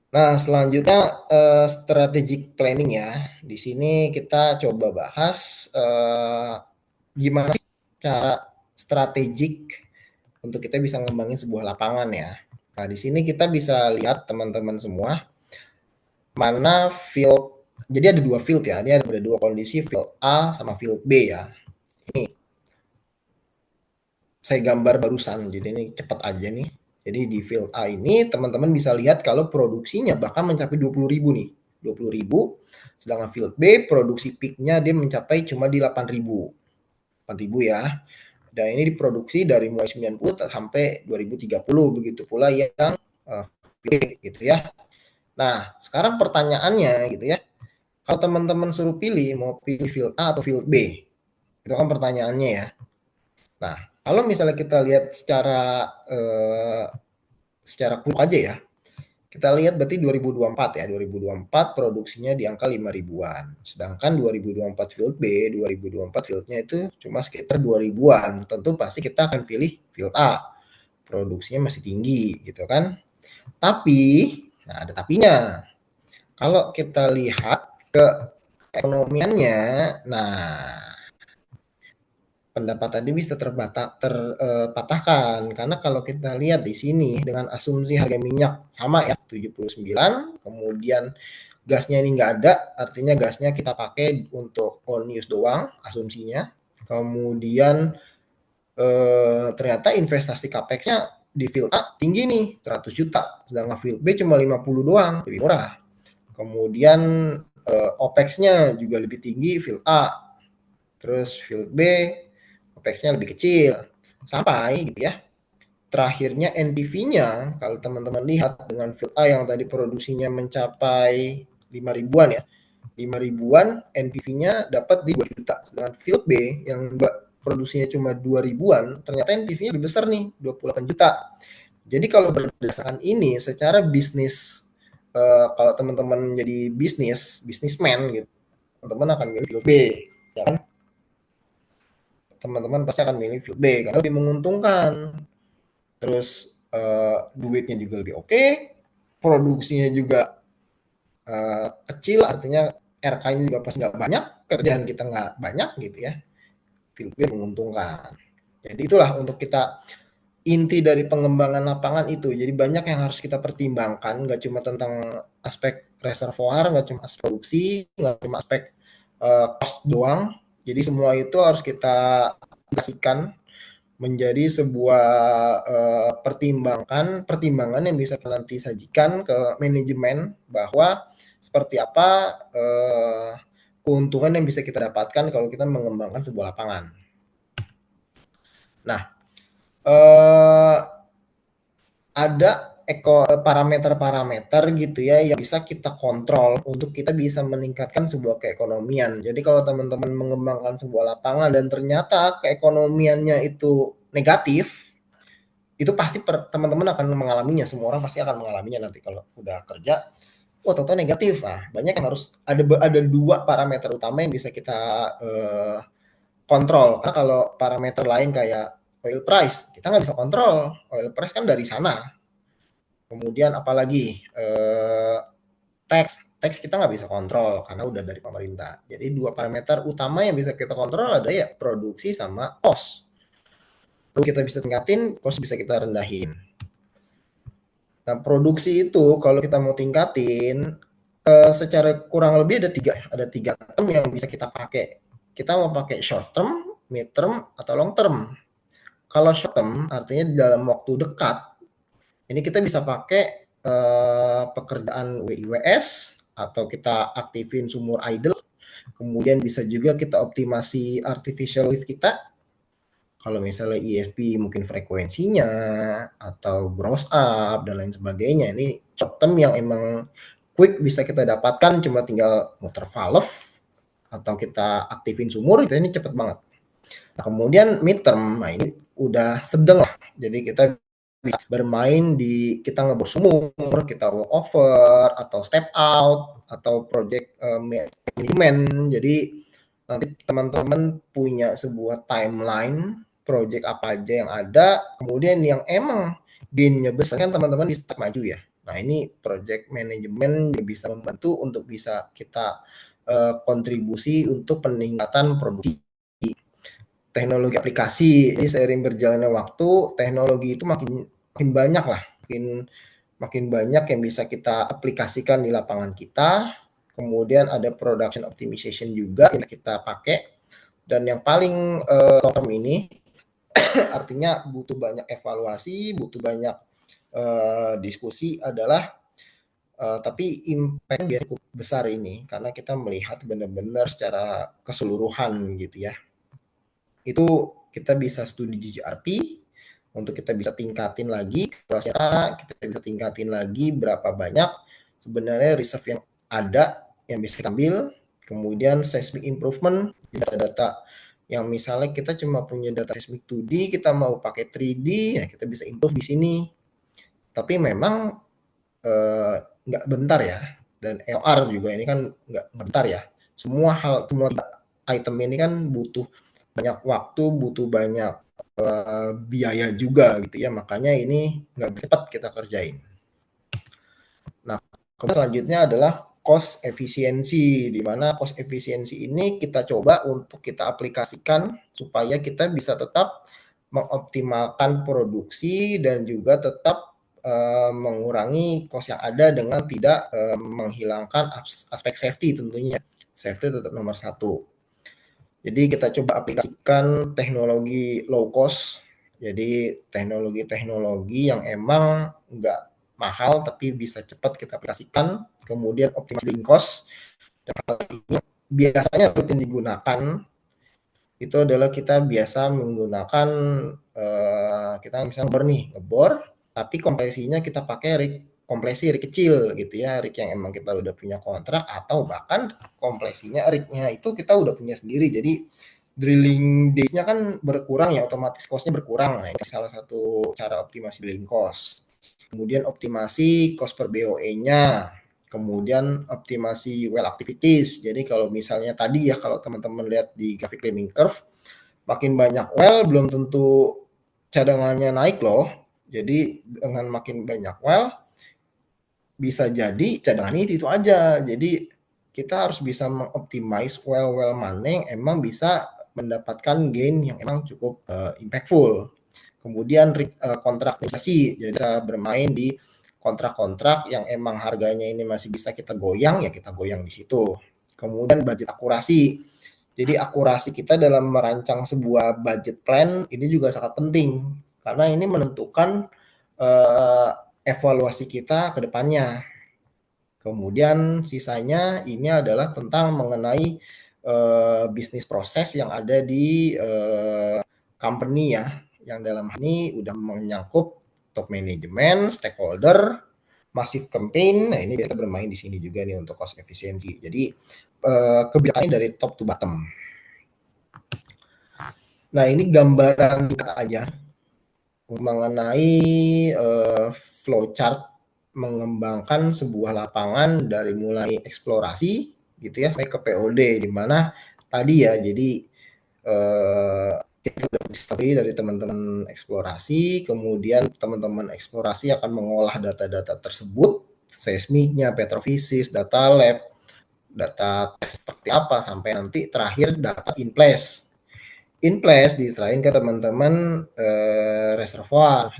Nah, selanjutnya strategic planning ya. Di sini kita coba bahas gimana sih cara strategik untuk kita bisa ngembangin sebuah lapangan ya. Nah, di sini kita bisa lihat teman-teman semua mana field. Jadi ada dua field ya. Ini ada dua kondisi, field A sama field B ya. Ini saya gambar barusan, jadi ini cepat aja nih. Jadi di field A ini teman-teman bisa lihat kalau produksinya bahkan mencapai 20.000 nih. 20.000, sedangkan field B produksi peaknya dia mencapai cuma di 8.000. 8.000 ya. Dan ini diproduksi dari mulai 90 sampai 2030, begitu pula yang B gitu ya. Nah, sekarang pertanyaannya gitu ya. Kalau teman-teman suruh pilih mau pilih field A atau field B, itu kan pertanyaannya ya. Nah, kalau misalnya kita lihat secara kuruk aja ya, kita lihat berarti 2024 ya, 2024 produksinya di angka 5.000-an. Sedangkan 2024 field B, 2024 fieldnya itu cuma sekitar 2.000-an. Tentu pasti kita akan pilih field A. Produksinya masih tinggi gitu kan. Tapi, nah ada tapinya. Kalau kita lihat ke ekonomiannya, nah pendapatannya bisa terpatahkan karena kalau kita lihat di sini dengan asumsi harga minyak sama ya 79, kemudian gasnya ini nggak ada, artinya gasnya kita pakai untuk on use doang asumsinya, kemudian ternyata investasi capex-nya di field A tinggi nih 100 juta, sedangkan field B cuma 50 doang, lebih murah. Kemudian OPEX-nya juga lebih tinggi field A, terus field B OPEX-nya lebih kecil, sampai gitu ya. Terakhirnya NPV-nya, kalau teman-teman lihat dengan field A yang tadi produksinya mencapai 5.000-an ya, 5.000-an NPV-nya dapat di 2 juta. Sedangkan field B yang produksinya cuma 2.000-an, ternyata NPV-nya lebih besar nih, 28 juta. Jadi kalau berdasarkan ini, secara bisnis, kalau teman-teman jadi bisnismen gitu, teman-teman akan milih field B, ya kan? Teman-teman pasti akan milih field B karena lebih menguntungkan. Terus duitnya juga lebih oke, produksinya juga kecil, artinya RK-nya juga pasti nggak banyak, kerjaan kita nggak banyak gitu ya. Field B menguntungkan. Jadi itulah untuk kita inti dari pengembangan lapangan itu. Jadi banyak yang harus kita pertimbangkan, nggak cuma tentang aspek reservoir, nggak cuma aspek produksi, nggak cuma aspek cost doang. Jadi semua itu harus kita aplikasikan menjadi sebuah pertimbangan yang bisa nanti sajikan ke manajemen bahwa seperti apa keuntungan yang bisa kita dapatkan kalau kita mengembangkan sebuah lapangan. Nah, ada parameter-parameter gitu ya yang bisa kita kontrol untuk kita bisa meningkatkan sebuah keekonomian. Jadi kalau teman-teman mengembangkan sebuah lapangan dan ternyata keekonomiannya itu negatif, itu pasti teman-teman akan mengalaminya. Semua orang pasti akan mengalaminya nanti kalau udah kerja. oh tahu negatif. Banyak yang harus ada 2 parameter utama yang bisa kita kontrol. Karena kalau parameter lain kayak oil price, kita nggak bisa kontrol. Oil price kan dari sana. Kemudian apalagi tax kita nggak bisa kontrol karena udah dari pemerintah. Jadi 2 parameter utama yang bisa kita kontrol ada ya produksi sama cost. Lalu kita bisa tingkatin, cost bisa kita rendahin. Nah, produksi itu kalau kita mau tingkatin secara kurang lebih ada tiga term yang bisa kita pakai. Kita mau pakai short term, mid term, atau long term. Kalau short term artinya dalam waktu dekat, ini kita bisa pakai pekerjaan WIWS atau kita aktifin sumur idle. Kemudian bisa juga kita optimasi artificial lift kita. Kalau misalnya ESP mungkin frekuensinya atau gross up dan lain sebagainya. Ini short term yang emang quick bisa kita dapatkan, cuma tinggal muter valve atau kita aktifin sumur, itu ini cepet banget. Nah, kemudian midterm, nah ini udah sedang lah. Jadi kita bisa bermain di kita ngebor sumur, kita walk over atau step out atau project management. Jadi nanti teman-teman punya sebuah timeline project apa aja yang ada, kemudian yang emang gainnya besar kan teman-teman bisa maju ya. Nah ini project management bisa membantu untuk bisa kita kontribusi untuk peningkatan produksi. Teknologi aplikasi, jadi seiring berjalannya waktu, teknologi itu makin banyak lah, makin banyak yang bisa kita aplikasikan di lapangan kita. Kemudian ada production optimization juga yang kita pakai. Dan yang paling long term ini artinya butuh banyak evaluasi, butuh banyak diskusi adalah tapi impact biasanya cukup besar ini karena kita melihat benar-benar secara keseluruhan gitu ya. Itu kita bisa studi GGRP untuk kita bisa tingkatin lagi kita bisa tingkatin lagi berapa banyak sebenarnya reserve yang ada yang bisa kita ambil. Kemudian seismic improvement, data-data yang misalnya kita cuma punya data seismic 2D, kita mau pakai 3D, ya kita bisa improve di sini. Tapi memang nggak bentar ya, dan EOR juga ini kan nggak bentar ya. Semua item ini kan butuh banyak waktu, butuh banyak biaya juga gitu ya, makanya ini nggak cepat kita kerjain. Nah, kemudian selanjutnya adalah cost efisiensi, di mana cost efisiensi ini kita coba untuk kita aplikasikan supaya kita bisa tetap mengoptimalkan produksi dan juga tetap mengurangi cost yang ada dengan tidak menghilangkan aspek safety tentunya. Safety tetap nomor 1. Jadi kita coba aplikasikan teknologi low cost, jadi teknologi-teknologi yang emang nggak mahal tapi bisa cepat kita aplikasikan, kemudian optimasi cost. Dan hal ini biasanya rutin digunakan itu adalah kita biasa menggunakan kita misalnya ngebor, tapi kompresinya kita pakai rig kompresi rig kecil gitu ya, rig yang emang kita udah punya kontrak atau bahkan kompresinya rignya itu kita udah punya sendiri. Jadi drilling days-nya kan berkurang ya, otomatis cost-nya berkurang. Nah, ini salah satu cara optimasi drilling cost. Kemudian optimasi cost per BOE-nya. Kemudian optimasi well activities. Jadi kalau misalnya tadi ya, kalau teman-teman lihat di grafik learning curve, makin banyak well belum tentu cadangannya naik loh. Jadi dengan makin banyak well, bisa jadi cadangan itu aja. Jadi kita harus bisa mengoptimize well mana yang emang bisa mendapatkan gain yang emang cukup impactful. Kemudian kontrak negosiasi, jadi bisa bermain di kontrak-kontrak yang emang harganya ini masih bisa kita goyang, ya kita goyang di situ. Kemudian budget akurasi. Jadi akurasi kita dalam merancang sebuah budget plan ini juga sangat penting karena ini menentukan evaluasi kita ke depannya. Kemudian sisanya ini adalah tentang mengenai bisnis proses yang ada di company ya, yang dalam ini udah menyangkut top management, stakeholder, massive campaign. Nah ini kita bermain di sini juga nih untuk cost efisiensi. Jadi kebijakan dari top to bottom. Nah ini gambaran aja mengenai flowchart mengembangkan sebuah lapangan dari mulai eksplorasi gitu ya sampai ke POD, di mana tadi ya, jadi kita udah discovery dari teman-teman eksplorasi, kemudian teman-teman eksplorasi akan mengolah data-data tersebut, seismiknya, petrofisis, data lab, data seperti apa, sampai nanti terakhir dapat in place. In place diserahin ke teman-teman reservoir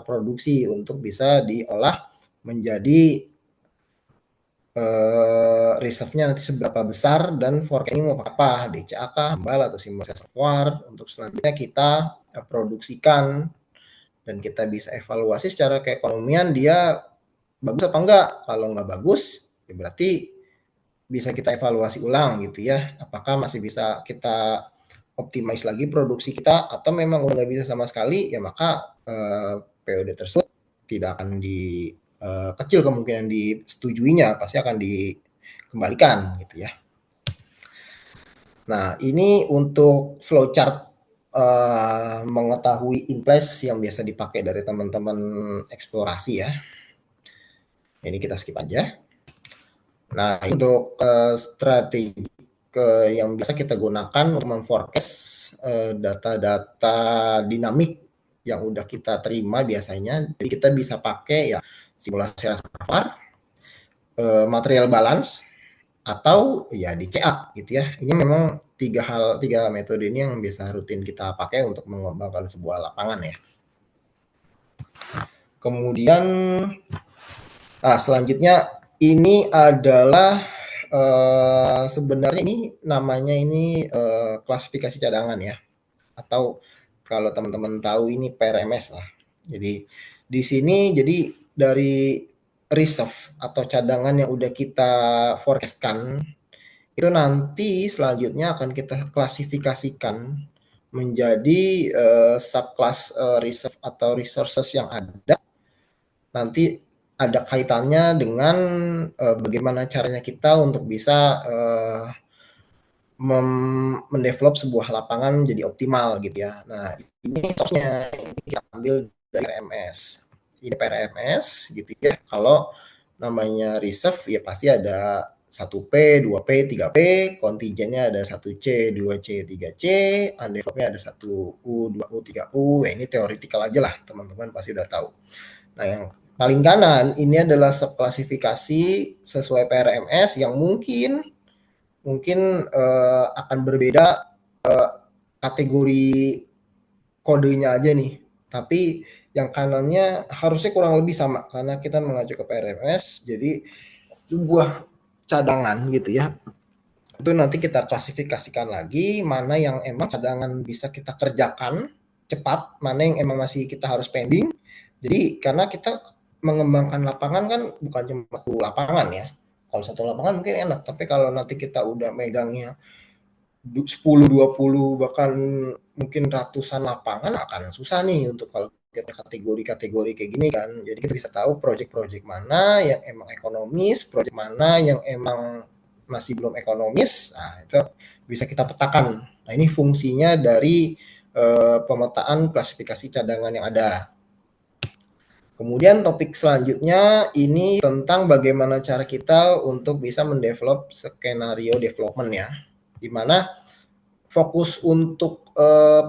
produksi untuk bisa diolah menjadi reserve-nya nanti seberapa besar dan forecasting mau apa, DCA, hambal atau simbol reservoir, untuk selanjutnya kita produksikan dan kita bisa evaluasi secara keekonomian dia bagus apa enggak. Kalau enggak bagus, ya berarti bisa kita evaluasi ulang gitu ya, apakah masih bisa kita optimize lagi produksi kita, atau memang udah nggak bisa sama sekali, ya maka POD tersebut tidak akan kecil kemungkinan disetujuinya, pasti akan dikembalikan gitu ya. Nah, ini untuk flowchart mengetahui in place yang biasa dipakai dari teman-teman eksplorasi ya. Ini kita skip aja. Nah, untuk strategi yang biasa kita gunakan untuk memforecast data-data dinamik yang udah kita terima biasanya, jadi kita bisa pakai ya simulasi reservoir, material balance, atau ya DCA gitu ya. Ini memang tiga metode ini yang biasa rutin kita pakai untuk mengembangkan sebuah lapangan ya. Kemudian selanjutnya ini adalah sebenarnya ini namanya ini klasifikasi cadangan ya, atau kalau teman-teman tahu ini PRMS lah. Jadi di sini jadi dari reserve atau cadangan yang udah kita forecastkan itu nanti selanjutnya akan kita klasifikasikan menjadi subclass reserve atau resources yang ada. Nanti ada kaitannya dengan bagaimana caranya kita untuk bisa mendevelop sebuah lapangan menjadi optimal gitu ya. Nah, ini source-nya ini kita ambil dari PRMS. Ini PRMS gitu ya. Kalau namanya reserve ya pasti ada 1P, 2P, 3P, kontingennya ada 1C, 2C, 3C, undevelopednya ada 1U, 2U, 3U. Ya, ini teoretikal aja lah, teman-teman pasti udah tahu. Nah, yang paling kanan ini adalah subklasifikasi sesuai PRMS yang mungkin akan berbeda kategori kodenya aja nih. Tapi yang kanannya harusnya kurang lebih sama karena kita mengacu ke PRMS. Jadi sebuah cadangan gitu ya. Itu nanti kita klasifikasikan lagi mana yang emang cadangan bisa kita kerjakan cepat, mana yang emang masih kita harus pending. Jadi karena kita mengembangkan lapangan kan bukan cuma satu lapangan ya. Kalau satu lapangan mungkin enak, tapi kalau nanti kita udah megangnya 10, 20 bahkan mungkin ratusan lapangan akan susah nih untuk kalau kita kategori-kategori kayak gini kan. Jadi kita bisa tahu project-project mana yang emang ekonomis, project mana yang emang masih belum ekonomis. Nah, itu bisa kita petakan. Nah, ini fungsinya dari pemetaan klasifikasi cadangan yang ada. Kemudian topik selanjutnya ini tentang bagaimana cara kita untuk bisa mendevelop skenario development ya. Di mana fokus untuk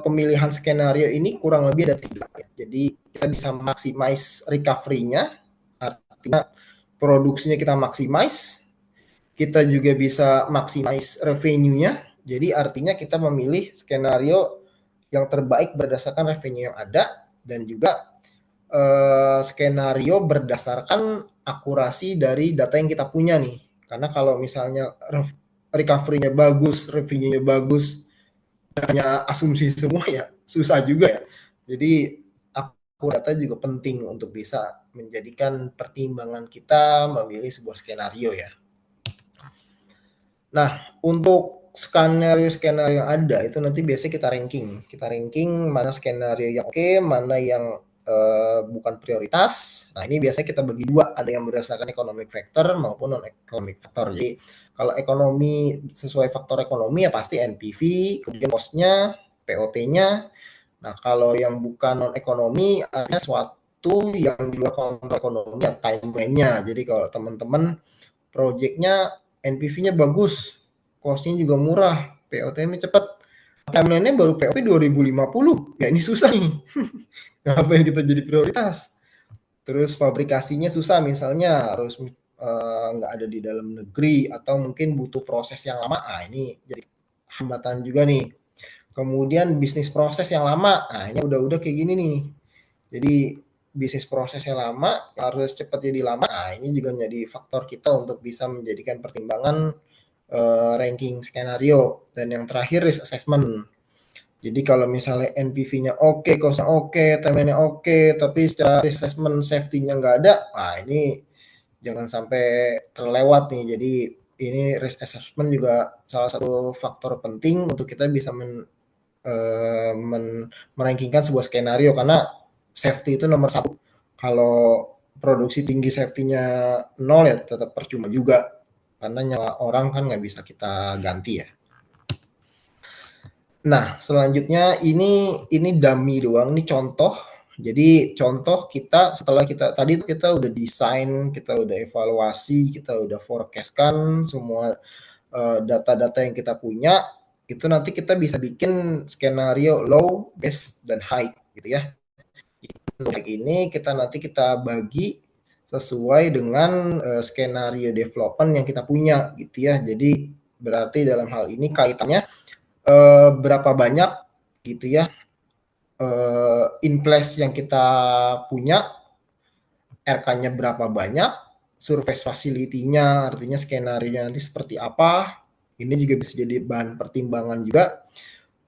pemilihan skenario ini kurang lebih ada 3 ya. Jadi kita bisa maximize recovery-nya, artinya produksinya kita maximize, kita juga bisa maximize revenue-nya. Jadi artinya kita memilih skenario yang terbaik berdasarkan revenue yang ada dan juga skenario berdasarkan akurasi dari data yang kita punya nih. Karena kalau misalnya recovery-nya bagus, revenue-nya bagus, hanya asumsi semua ya susah juga ya. Jadi data juga penting untuk bisa menjadikan pertimbangan kita memilih sebuah skenario ya. Nah, untuk skenario yang ada itu nanti biasanya kita ranking mana skenario yang oke, mana yang bukan prioritas. Nah, ini biasanya kita bagi 2, ada yang berdasarkan economic factor maupun non economic factor. Jadi kalau ekonomi sesuai faktor ekonomi ya pasti NPV, kemudian cost-nya, POT-nya. Nah, kalau yang bukan non ekonomi artinya itu yang di luar kontrol ekonomi ya timeline-nya. Jadi kalau teman-teman project-nya NPV-nya bagus, cost-nya juga murah, POTM-nya cepat, timeline-nya baru POP 2050, ya ini susah nih. Ngapain kita jadi prioritas? Terus fabrikasinya susah, misalnya harus nggak ada di dalam negeri atau mungkin butuh proses yang lama. Ini jadi hambatan juga nih. Kemudian bisnis proses yang lama. Ini udah kayak gini nih. Jadi bisnis prosesnya lama, harus cepat jadi lama. Ini juga jadi faktor kita untuk bisa menjadikan pertimbangan ranking skenario. Dan yang terakhir risk assessment. Jadi kalau misalnya NPV-nya oke, cost-nya oke, timeline-nya oke, tapi secara risk assessment safety-nya nggak ada, ini jangan sampai terlewat nih. Jadi ini risk assessment juga salah satu faktor penting untuk kita bisa merankingkan sebuah skenario, karena safety itu nomor satu. Kalau produksi tinggi safety-nya 0 ya tetap percuma juga, karena nyawa orang kan nggak bisa kita ganti ya. Nah, selanjutnya ini dummy doang, ini contoh. Jadi contoh kita setelah tadi kita udah desain, kita udah evaluasi, kita udah forecast-kan semua data-data yang kita punya, itu nanti kita bisa bikin skenario low, base, dan high gitu ya. Ini nanti kita bagi sesuai dengan skenario development yang kita punya gitu ya. Jadi berarti dalam hal ini kaitannya berapa banyak gitu ya in place yang kita punya, RK-nya berapa banyak, surface facility-nya, artinya skenario nanti seperti apa, ini juga bisa jadi bahan pertimbangan juga.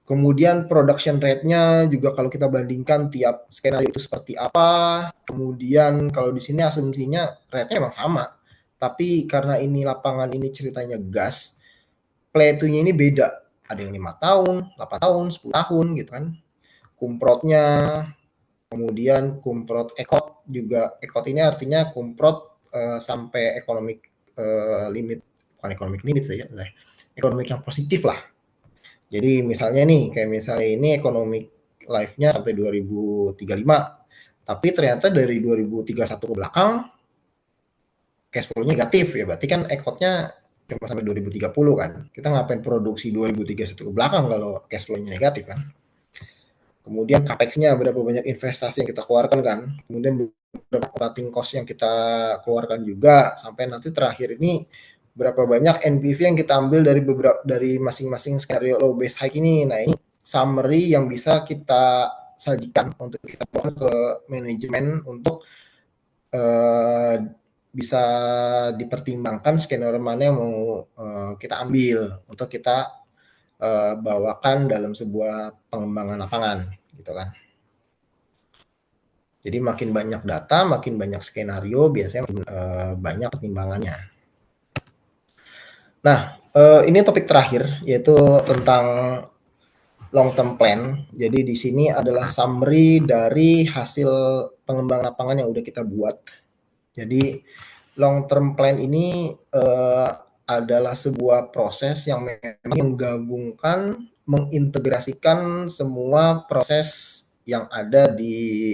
Kemudian production rate-nya juga kalau kita bandingkan tiap skenario itu seperti apa. Kemudian kalau di sini asumsinya rate-nya memang sama, tapi karena ini lapangan ini ceritanya gas, play to-nya ini beda. Ada yang 5 tahun, 8 tahun, 10 tahun gitu kan. Kumprotnya, kemudian kumprot ekot juga. Ekot ini artinya kumprot sampai economic limit, bukan economic limit saja, economic yang positif lah. Jadi misalnya nih, kayak misalnya ini economic life-nya sampai 2035, tapi ternyata dari 2031 ke belakang cash flow-nya negatif ya, berarti kan ekotnya cuma sampai 2030 kan. Kita ngapain produksi 2031 ke belakang kalau cash flow-nya negatif kan. Kemudian capex-nya berapa banyak investasi yang kita keluarkan kan. Kemudian berapa operating cost yang kita keluarkan juga, sampai nanti terakhir ini berapa banyak NPV yang kita ambil dari masing-masing skenario low, base, high ini. Nah, ini summary yang bisa kita sajikan untuk kita bawa ke manajemen untuk bisa dipertimbangkan skenario mana yang mau kita ambil untuk kita bawakan dalam sebuah pengembangan lapangan gitu kan. Jadi makin banyak data, makin banyak skenario, biasanya banyak pertimbangannya. Nah, ini topik terakhir, yaitu tentang long term plan. Jadi di sini adalah summary dari hasil pengembangan lapangan yang udah kita buat. Jadi long term plan ini adalah sebuah proses yang memang menggabungkan, mengintegrasikan semua proses yang ada di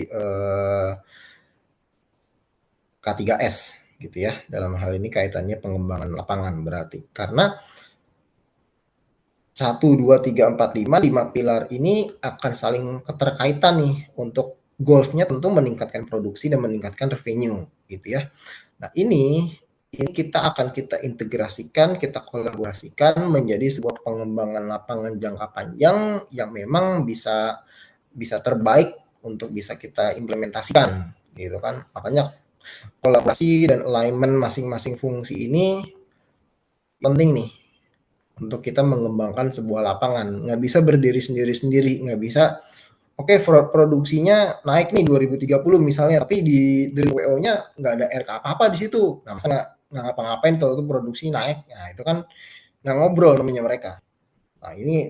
K3S gitu ya. Dalam hal ini kaitannya pengembangan lapangan berarti. Karena 1, 2, 3, 4, 5 pilar ini akan saling keterkaitan nih. Untuk goals-nya tentu meningkatkan produksi dan meningkatkan revenue gitu ya. Nah, ini kita akan integrasikan, kita kolaborasikan menjadi sebuah pengembangan lapangan jangka panjang yang memang bisa terbaik untuk bisa kita implementasikan gitu kan. Makanya kolaborasi dan alignment masing-masing fungsi ini penting nih untuk kita mengembangkan sebuah lapangan. Nggak bisa berdiri sendiri-sendiri, nggak bisa oke, produksinya naik nih 2030 misalnya, tapi di WO-nya nggak ada RK apa-apa di situ. Nah, masa nggak ngapa-ngapain kalau itu produksi naik. Nah, itu kan nggak ngobrol namanya mereka. Nah, ini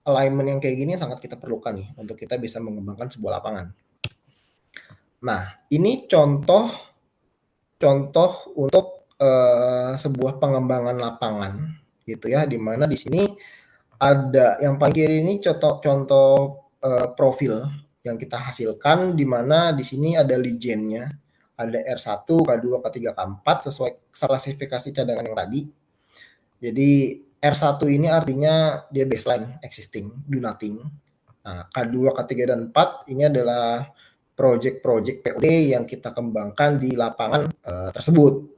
alignment yang kayak gini sangat kita perlukan nih untuk kita bisa mengembangkan sebuah lapangan. Nah, ini contoh untuk sebuah pengembangan lapangan gitu ya, di mana di sini ada yang paling kiri ini contoh profil yang kita hasilkan, di mana di sini ada legendnya, ada R1, K2, K3, K4 sesuai klasifikasi cadangan yang tadi. Jadi R1 ini artinya dia baseline, existing, do nothing. Nah, K2, K3, dan 4 ini adalah project-project POD yang kita kembangkan di lapangan tersebut.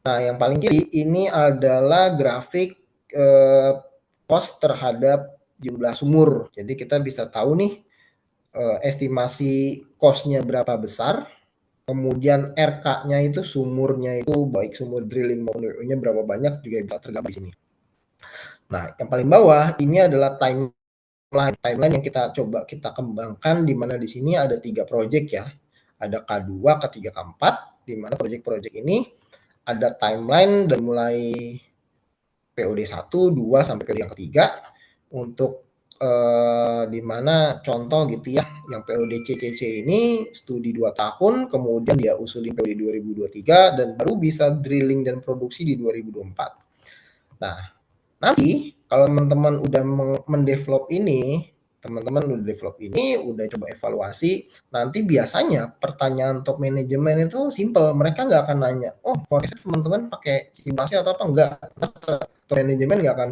Nah, yang paling kiri ini adalah grafik cost terhadap jumlah sumur. Jadi kita bisa tahu nih estimasi cost-nya berapa besar, kemudian RK-nya itu sumurnya itu baik sumur drilling maupun WO-nya berapa banyak juga bisa tergambar di sini. Nah, yang paling bawah ini adalah timeline yang kita coba kita kembangkan, di mana di sini ada 3 project ya. Ada K2, K3, K4, di mana project-project ini ada timeline dari mulai POD 1, 2 sampai POD yang ketiga untuk di mana contoh gitu ya, yang POD CCC ini studi 2 tahun, kemudian dia usulin POD 2023 dan baru bisa drilling dan produksi di 2024. Nah, nanti kalau teman-teman udah mendevelop ini, udah coba evaluasi, nanti biasanya pertanyaan top manajemen itu simple, mereka nggak akan nanya, oh forecast teman-teman pakai simulasi atau apa, enggak. Top manajemen nggak akan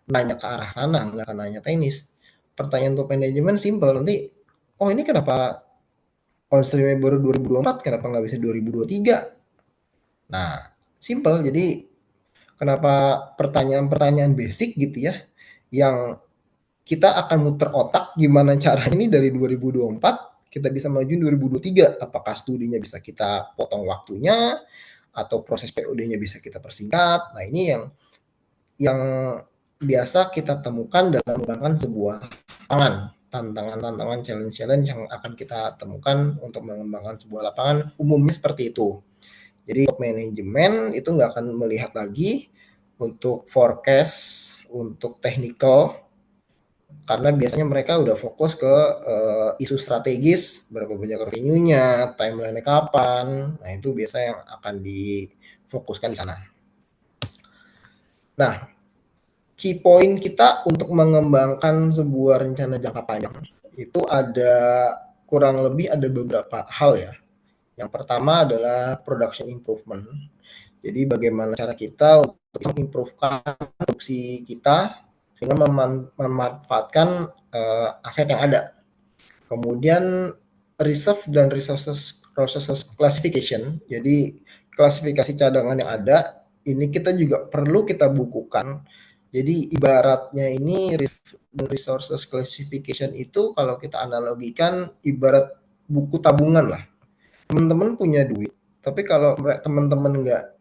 nanya ke arah sana, nggak akan nanya teknis. Pertanyaan top manajemen simple, nanti, oh ini kenapa on stream baru 2024, kenapa nggak bisa 2023? Nah, simple, jadi kenapa pertanyaan-pertanyaan basic gitu ya, yang kita akan muter otak gimana cara ini dari 2024 kita bisa maju 2023. Apakah studinya bisa kita potong waktunya, atau proses POD-nya bisa kita persingkat. Nah, ini yang biasa kita temukan dalam mengembangkan sebuah lapangan. Tantangan-tantangan, challenge-challenge yang akan kita temukan untuk mengembangkan sebuah lapangan umumnya seperti itu. Jadi top manajemen itu nggak akan melihat lagi untuk forecast, untuk technical, karena biasanya mereka udah fokus ke isu strategis, berapa banyak revenue-nya, timeline-nya kapan. Nah, itu biasa yang akan difokuskan di sana. Nah, key point kita untuk mengembangkan sebuah rencana jangka panjang itu ada kurang lebih ada beberapa hal ya. Yang pertama adalah production improvement. Jadi bagaimana cara kita untuk mengimprovekan produksi kita dengan memanfaatkan aset yang ada. Kemudian reserve dan resources classification. Jadi klasifikasi cadangan yang ada ini kita juga perlu kita bukukan. Jadi ibaratnya ini resources classification itu kalau kita analogikan ibarat buku tabungan lah. Teman-teman punya duit, tapi kalau teman-teman nggak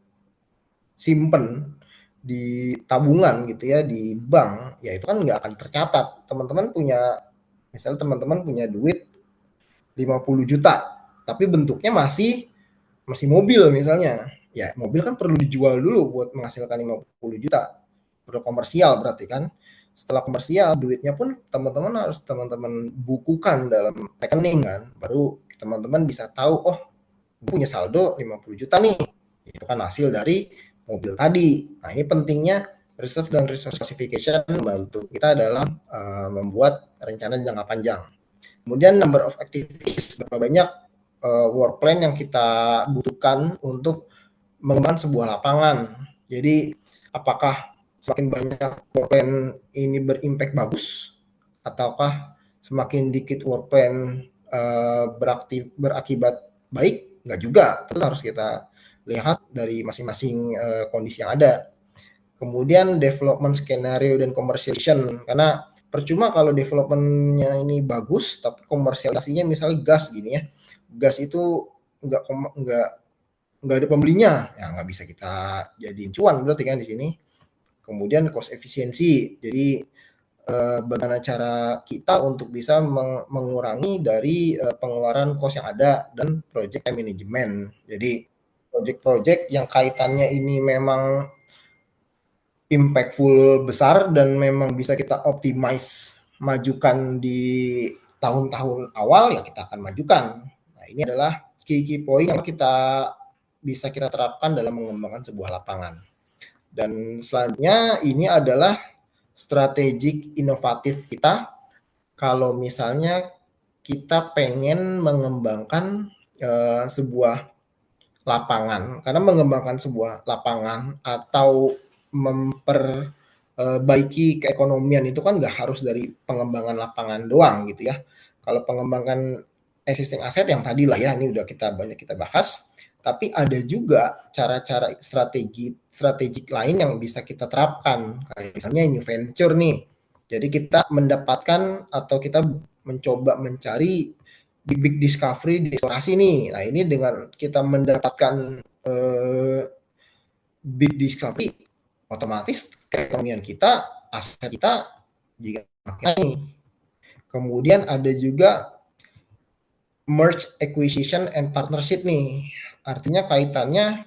simpen di tabungan gitu ya, di bank, ya itu kan nggak akan tercatat. Teman-teman punya, misalnya teman-teman punya duit 50 juta, tapi bentuknya masih mobil misalnya. Ya mobil kan perlu dijual dulu buat menghasilkan 50 juta. Perlu komersial berarti kan. Setelah komersial, duitnya pun teman-teman harus teman-teman bukukan dalam rekening kan. Baru teman-teman bisa tahu, oh punya saldo 50 juta nih. Itu kan hasil dari mobil tadi. Nah, ini pentingnya reserve dan resource classification membantu kita dalam membuat rencana jangka panjang. Kemudian number of activities, berapa banyak work plan yang kita butuhkan untuk mengembangkan sebuah lapangan. Jadi apakah semakin banyak work plan ini berimpact bagus, ataukah semakin dikit work plan berakibat baik? Nggak juga, itu harus kita lihat dari masing-masing kondisi yang ada. Kemudian development skenario dan commercialization, karena percuma kalau developmentnya ini bagus tapi komersialisasinya misalnya gas gini ya, gas itu nggak ada pembelinya, ya nggak bisa kita jadiin cuan berarti kan di sini. Kemudian cost efisiensi, jadi bagaimana cara kita untuk bisa mengurangi dari pengeluaran cost yang ada, dan project management. Jadi project-project yang kaitannya ini memang impactful besar dan memang bisa kita optimize majukan di tahun-tahun awal, ya kita akan majukan. Nah, ini adalah key point yang kita bisa kita terapkan dalam mengembangkan sebuah lapangan. Dan selanjutnya ini adalah strategik inovatif kita. Kalau misalnya kita pengen mengembangkan sebuah lapangan, karena mengembangkan sebuah lapangan atau memperbaiki keekonomian itu kan nggak harus dari pengembangan lapangan doang gitu ya. Kalau pengembangan existing aset yang tadi lah ya, ini udah banyak kita bahas, tapi ada juga cara-cara strategik lain yang bisa kita terapkan, kayak misalnya new venture nih. Jadi kita mendapatkan atau kita mencoba mencari big discovery di eksplorasi nih. Nah ini dengan kita mendapatkan big discovery, otomatis keekonomian kita, aset kita juga makin naik. Kemudian ada juga merge acquisition and partnership nih. Artinya kaitannya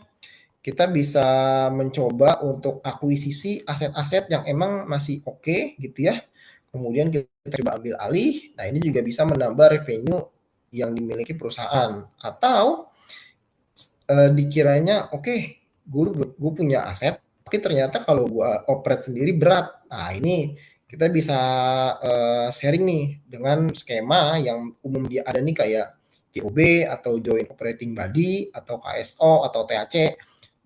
kita bisa mencoba untuk akuisisi aset-aset yang emang masih oke gitu ya. Kemudian kita coba ambil alih. Nah, ini juga bisa menambah revenue yang dimiliki perusahaan. Atau dikiranya gue punya aset, tapi ternyata kalau gue operate sendiri berat. Nah, ini kita bisa sharing nih dengan skema yang umum dia ada nih kayak JOB atau Joint Operating Body atau KSO atau TAC.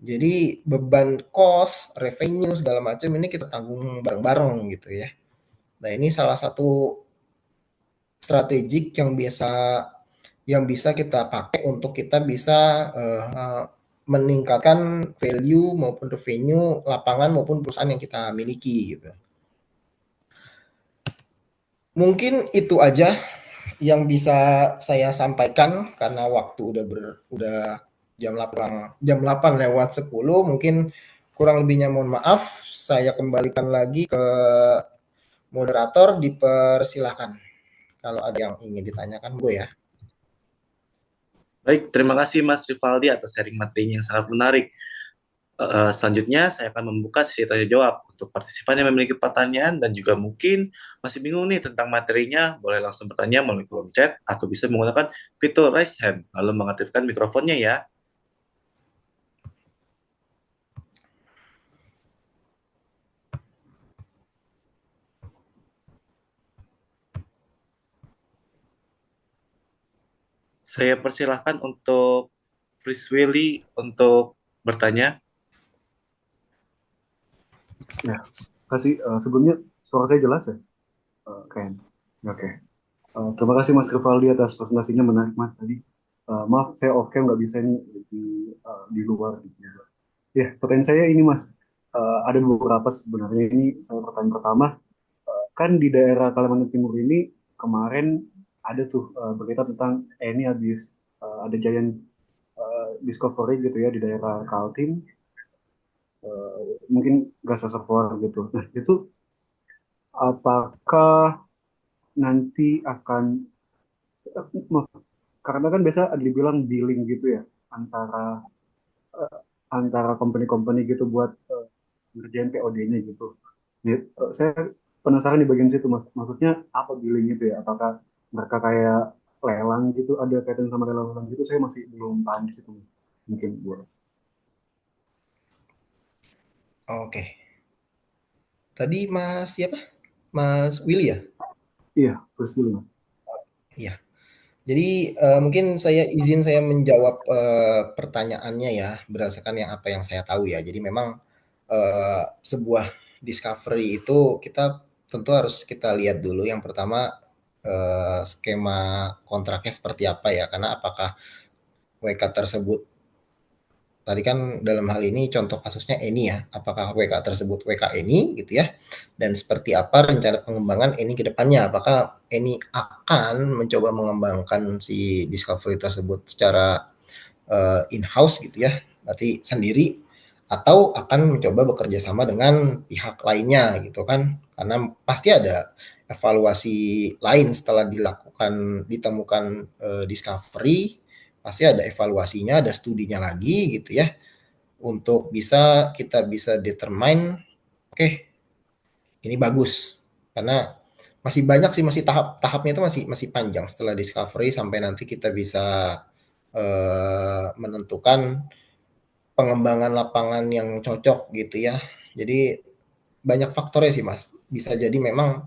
Jadi beban cost, revenue segala macam ini kita tanggung bareng-bareng gitu ya. Nah, ini salah satu strategik yang bisa kita pakai untuk kita bisa meningkatkan value maupun revenue lapangan maupun perusahaan yang kita miliki gitu. Mungkin itu aja yang bisa saya sampaikan karena waktu udah jam 8 lewat 10, mungkin kurang lebihnya mohon maaf. Saya kembalikan lagi ke moderator, dipersilahkan kalau ada yang ingin ditanyakan gue ya. Baik, terima kasih Mas Rivaldi atas sharing materinya yang sangat menarik. Selanjutnya saya akan membuka sesi tanya jawab untuk partisipan yang memiliki pertanyaan dan juga mungkin masih bingung nih tentang materinya, boleh langsung bertanya melalui kolom chat atau bisa menggunakan fitur raise hand lalu mengaktifkan mikrofonnya ya. Saya persilahkan untuk Chris Willy untuk bertanya. Ya, kasih sebelumnya suara saya jelas ya? Kayaknya. Oke. Terima kasih Mas Rivaldi atas presentasinya, menarik Mas tadi. Maaf saya off cam nggak bisa ini di luar. Ya, pertanyaan saya ini Mas, ada beberapa sebenarnya. Ini saya pertanyaan pertama, kan di daerah Kalimantan Timur ini kemarin ada tuh berita tentang ini habis ada giant discovery gitu ya di daerah Kaltim, mungkin gas reservoir gitu. Nah itu apakah nanti akan, karena kan biasa ada dibilang dealing gitu ya antara antara company-company gitu buat ngerjain POD-nya gitu. Saya penasaran di bagian situ Mas. Maksudnya apa dealing itu ya? Apakah mereka kayak lelang gitu, ada kaitan sama lelang gitu? Saya masih belum paham di situ. Mungkin buat. Oke. Tadi Mas siapa? Mas Willy ya? Iya, terus dulu Mas. Iya. Jadi mungkin saya menjawab pertanyaannya ya berdasarkan apa yang saya tahu ya. Jadi memang sebuah discovery itu kita tentu harus kita lihat dulu. Yang pertama skema kontraknya seperti apa ya? Karena apakah WK tersebut tadi kan dalam hal ini contoh kasusnya Eni ya, apakah WK tersebut WK Eni gitu ya, dan seperti apa rencana pengembangan Eni ke depannya, apakah Eni akan mencoba mengembangkan si discovery tersebut secara in-house gitu ya, berarti sendiri, atau akan mencoba bekerja sama dengan pihak lainnya gitu kan, karena pasti ada evaluasi lain setelah ditemukan discovery, pasti ada evaluasinya, ada studinya lagi gitu ya, untuk kita bisa determine, oke, ini bagus. Karena masih banyak sih, masih tahapnya itu masih panjang setelah discovery sampai nanti kita bisa menentukan pengembangan lapangan yang cocok gitu ya. Jadi banyak faktornya sih Mas. Bisa jadi memang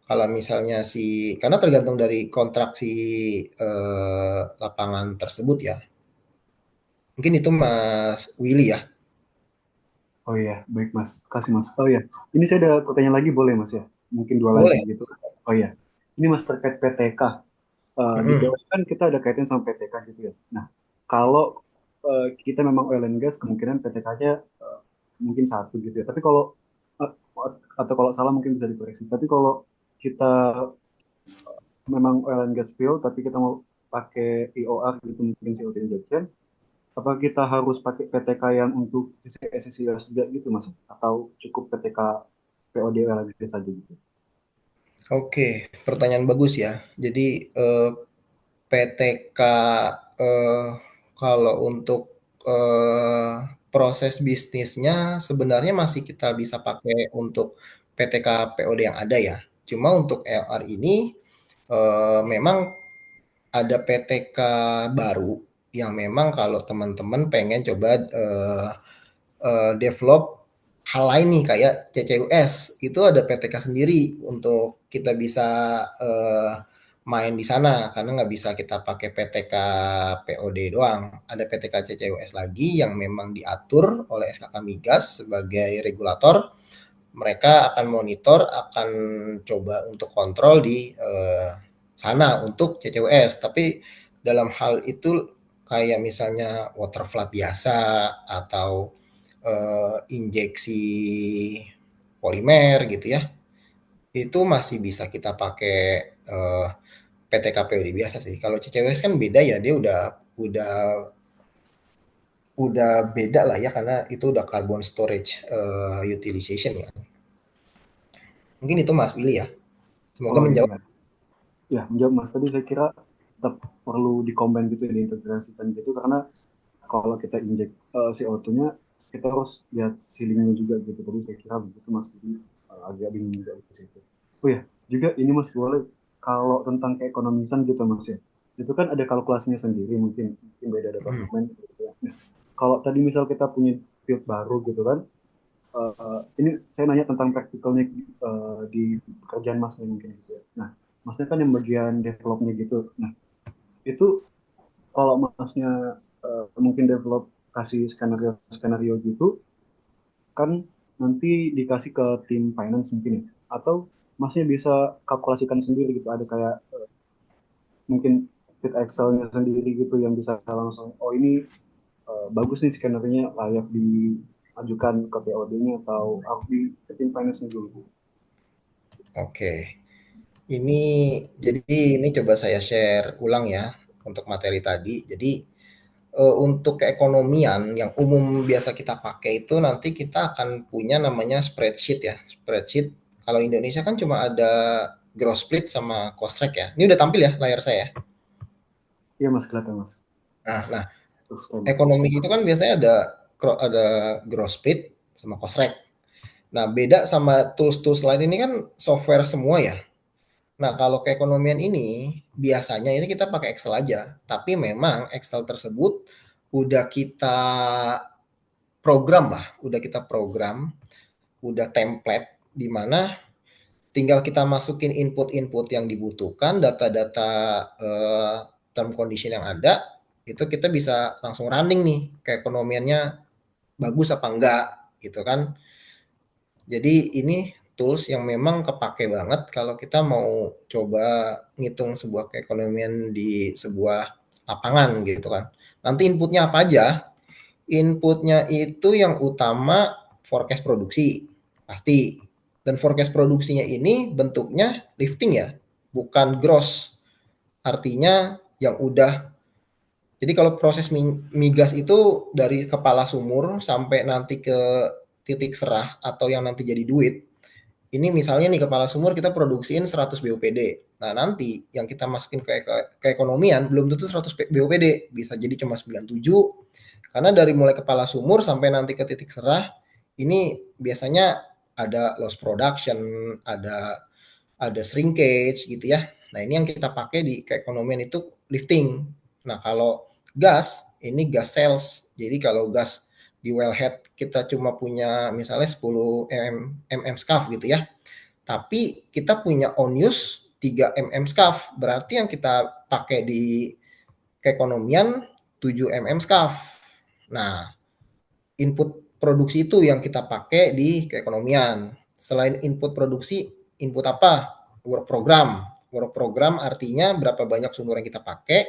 Kalau misalnya karena tergantung dari kontrak lapangan tersebut ya. Mungkin itu Mas Willy ya. Oh iya, baik Mas. Kasih Mas. Oh iya, ini saya ada pertanyaan lagi boleh Mas ya? Mungkin dua lagi Boleh. gitu. Oh iya, ini Mas terkait PTK. Di Mm-mm. POD kan kita ada kaitan sama PTK gitu ya. Nah, kalau kita memang oil and gas, kemungkinan PTK-nya mungkin satu gitu ya. Tapi kalau eh, atau kalau salah mungkin bisa dikoreksi. Tapi kalau kita memang oil and gas field, tapi kita mau pakai EOR gitu mungkin CO2 injection, apa kita harus pakai PTK yang untuk CCS juga gitu Mas? Atau cukup PTK POD oil and gas saja gitu? Oke, pertanyaan bagus ya. Jadi PTK eh, kalau untuk eh, proses bisnisnya sebenarnya masih kita bisa pakai untuk PTK POD yang ada ya. Cuma untuk LR ini memang ada PTK baru yang memang kalau teman-teman pengen coba develop hal lain nih kayak CCUS itu ada PTK sendiri untuk kita bisa main di sana karena nggak bisa kita pakai PTK POD doang. Ada PTK CCUS lagi yang memang diatur oleh SKK Migas sebagai regulator. Mereka akan monitor, akan coba untuk kontrol di sana untuk CCUS. Tapi dalam hal itu kayak misalnya water flood biasa atau injeksi polimer gitu ya, itu masih bisa kita pakai PTKPOD biasa sih. Kalau CCWS kan beda ya, dia udah beda lah ya karena itu udah carbon storage utilization ya. Mungkin itu Mas Willy ya. Semoga Oh menjawab. iya, ya menjawab Mas. Tadi saya kira tetap perlu dikombin gitu ya, diintegrasikan gitu karena kalau kita injek CO2-nya kita harus lihat ceilingnya juga gitu. Tadi saya kira begitu Mas. Jadi agak bingung juga di situ. Oh ya, juga ini Mas boleh kalau tentang keekonomisan gitu Mas ya. Itu kan ada kalkulasinya sendiri mungkin beda Hmm. departemen gitu ya. Nah, kalau tadi misal kita punya field baru gitu kan, ini saya nanya tentang praktikalnya di pekerjaan Mas nih mungkin gitu ya. Nah, Masnya kan yang bagian developnya gitu. Nah, itu kalau Masnya mungkin develop kasih skenario skenario gitu kan nanti dikasih ke tim finance mungkin ya atau masnya bisa kalkulasikan sendiri gitu ada kayak mungkin sheet Excel-nya sendiri gitu yang bisa langsung oh ini bagus nih skenario-nya layak diajukan ke POD-nya atau harus di ke tim finance-nya dulu. Oke. Ini ini coba saya share ulang ya untuk materi tadi. Jadi untuk keekonomian yang umum biasa kita pakai itu nanti kita akan punya namanya spreadsheet ya. Spreadsheet kalau Indonesia kan cuma ada gross split sama cost rate ya. Ini udah tampil ya layar saya. Iya mas kelihatan mas. Nah, Terus kayak ekonomi itu kan biasanya ada gross split sama cost rate. Nah, beda sama tools-tools lain ini kan software semua ya. Nah, kalau keekonomian ini biasanya ini kita pakai Excel aja, tapi memang Excel tersebut udah kita program lah, udah template di mana tinggal kita masukin input-input yang dibutuhkan, data-data eh, term condition yang ada, itu kita bisa langsung running nih keekonomiannya bagus apa enggak gitu kan. Jadi ini tools yang memang kepake banget kalau kita mau coba ngitung sebuah keekonomian di sebuah lapangan gitu kan. Nanti inputnya apa aja? Inputnya itu yang utama forecast produksi, pasti. Dan forecast produksinya ini bentuknya lifting ya, bukan gross. Artinya yang udah, jadi kalau proses migas itu dari kepala sumur sampai nanti ke titik serah atau yang nanti jadi duit, ini misalnya nih kepala sumur kita produksiin 100 BOPD. Nah, nanti yang kita masukin keekonomian belum tentu 100 BOPD, bisa jadi cuma 97. Karena dari mulai kepala sumur sampai nanti ke titik serah, ini biasanya ada loss production, ada shrinkage gitu ya. Nah, ini yang kita pakai di keekonomian itu lifting. Nah, kalau gas, ini gas sales. Jadi kalau gas di wellhead kita cuma punya misalnya 10 mm scaf gitu ya. tapi kita punya on use 3 mm SCAF. Berarti yang kita pakai di keekonomian 7 mm SCAF. Nah, input produksi itu yang kita pakai di keekonomian. Selain input produksi, input apa? Work program. Work program artinya berapa banyak sumber yang kita pakai,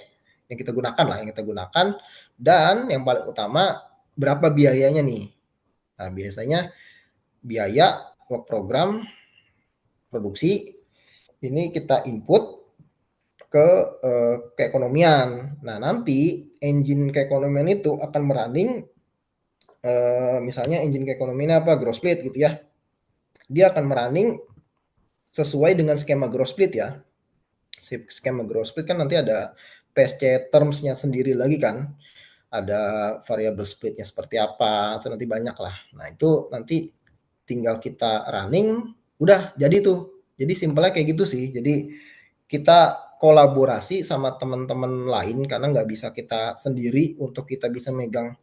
yang kita gunakan lah, yang kita gunakan. Dan yang paling utama, berapa biayanya nih. Nah, biasanya biaya work program produksi ini kita input ke keekonomian. Nah, nanti engine keekonomian itu akan merunning misalnya engine keekonomian apa? Gross split gitu ya. Dia akan merunning sesuai dengan skema gross split ya. Skema gross split kan nanti ada PSC terms-nya sendiri lagi kan. Ada variable splitnya seperti apa, itu nanti banyak lah. Nah, itu nanti tinggal kita running, udah jadi tuh. Jadi simpelnya kayak gitu sih. Jadi kita kolaborasi sama teman-teman lain karena nggak bisa kita sendiri untuk kita bisa megang.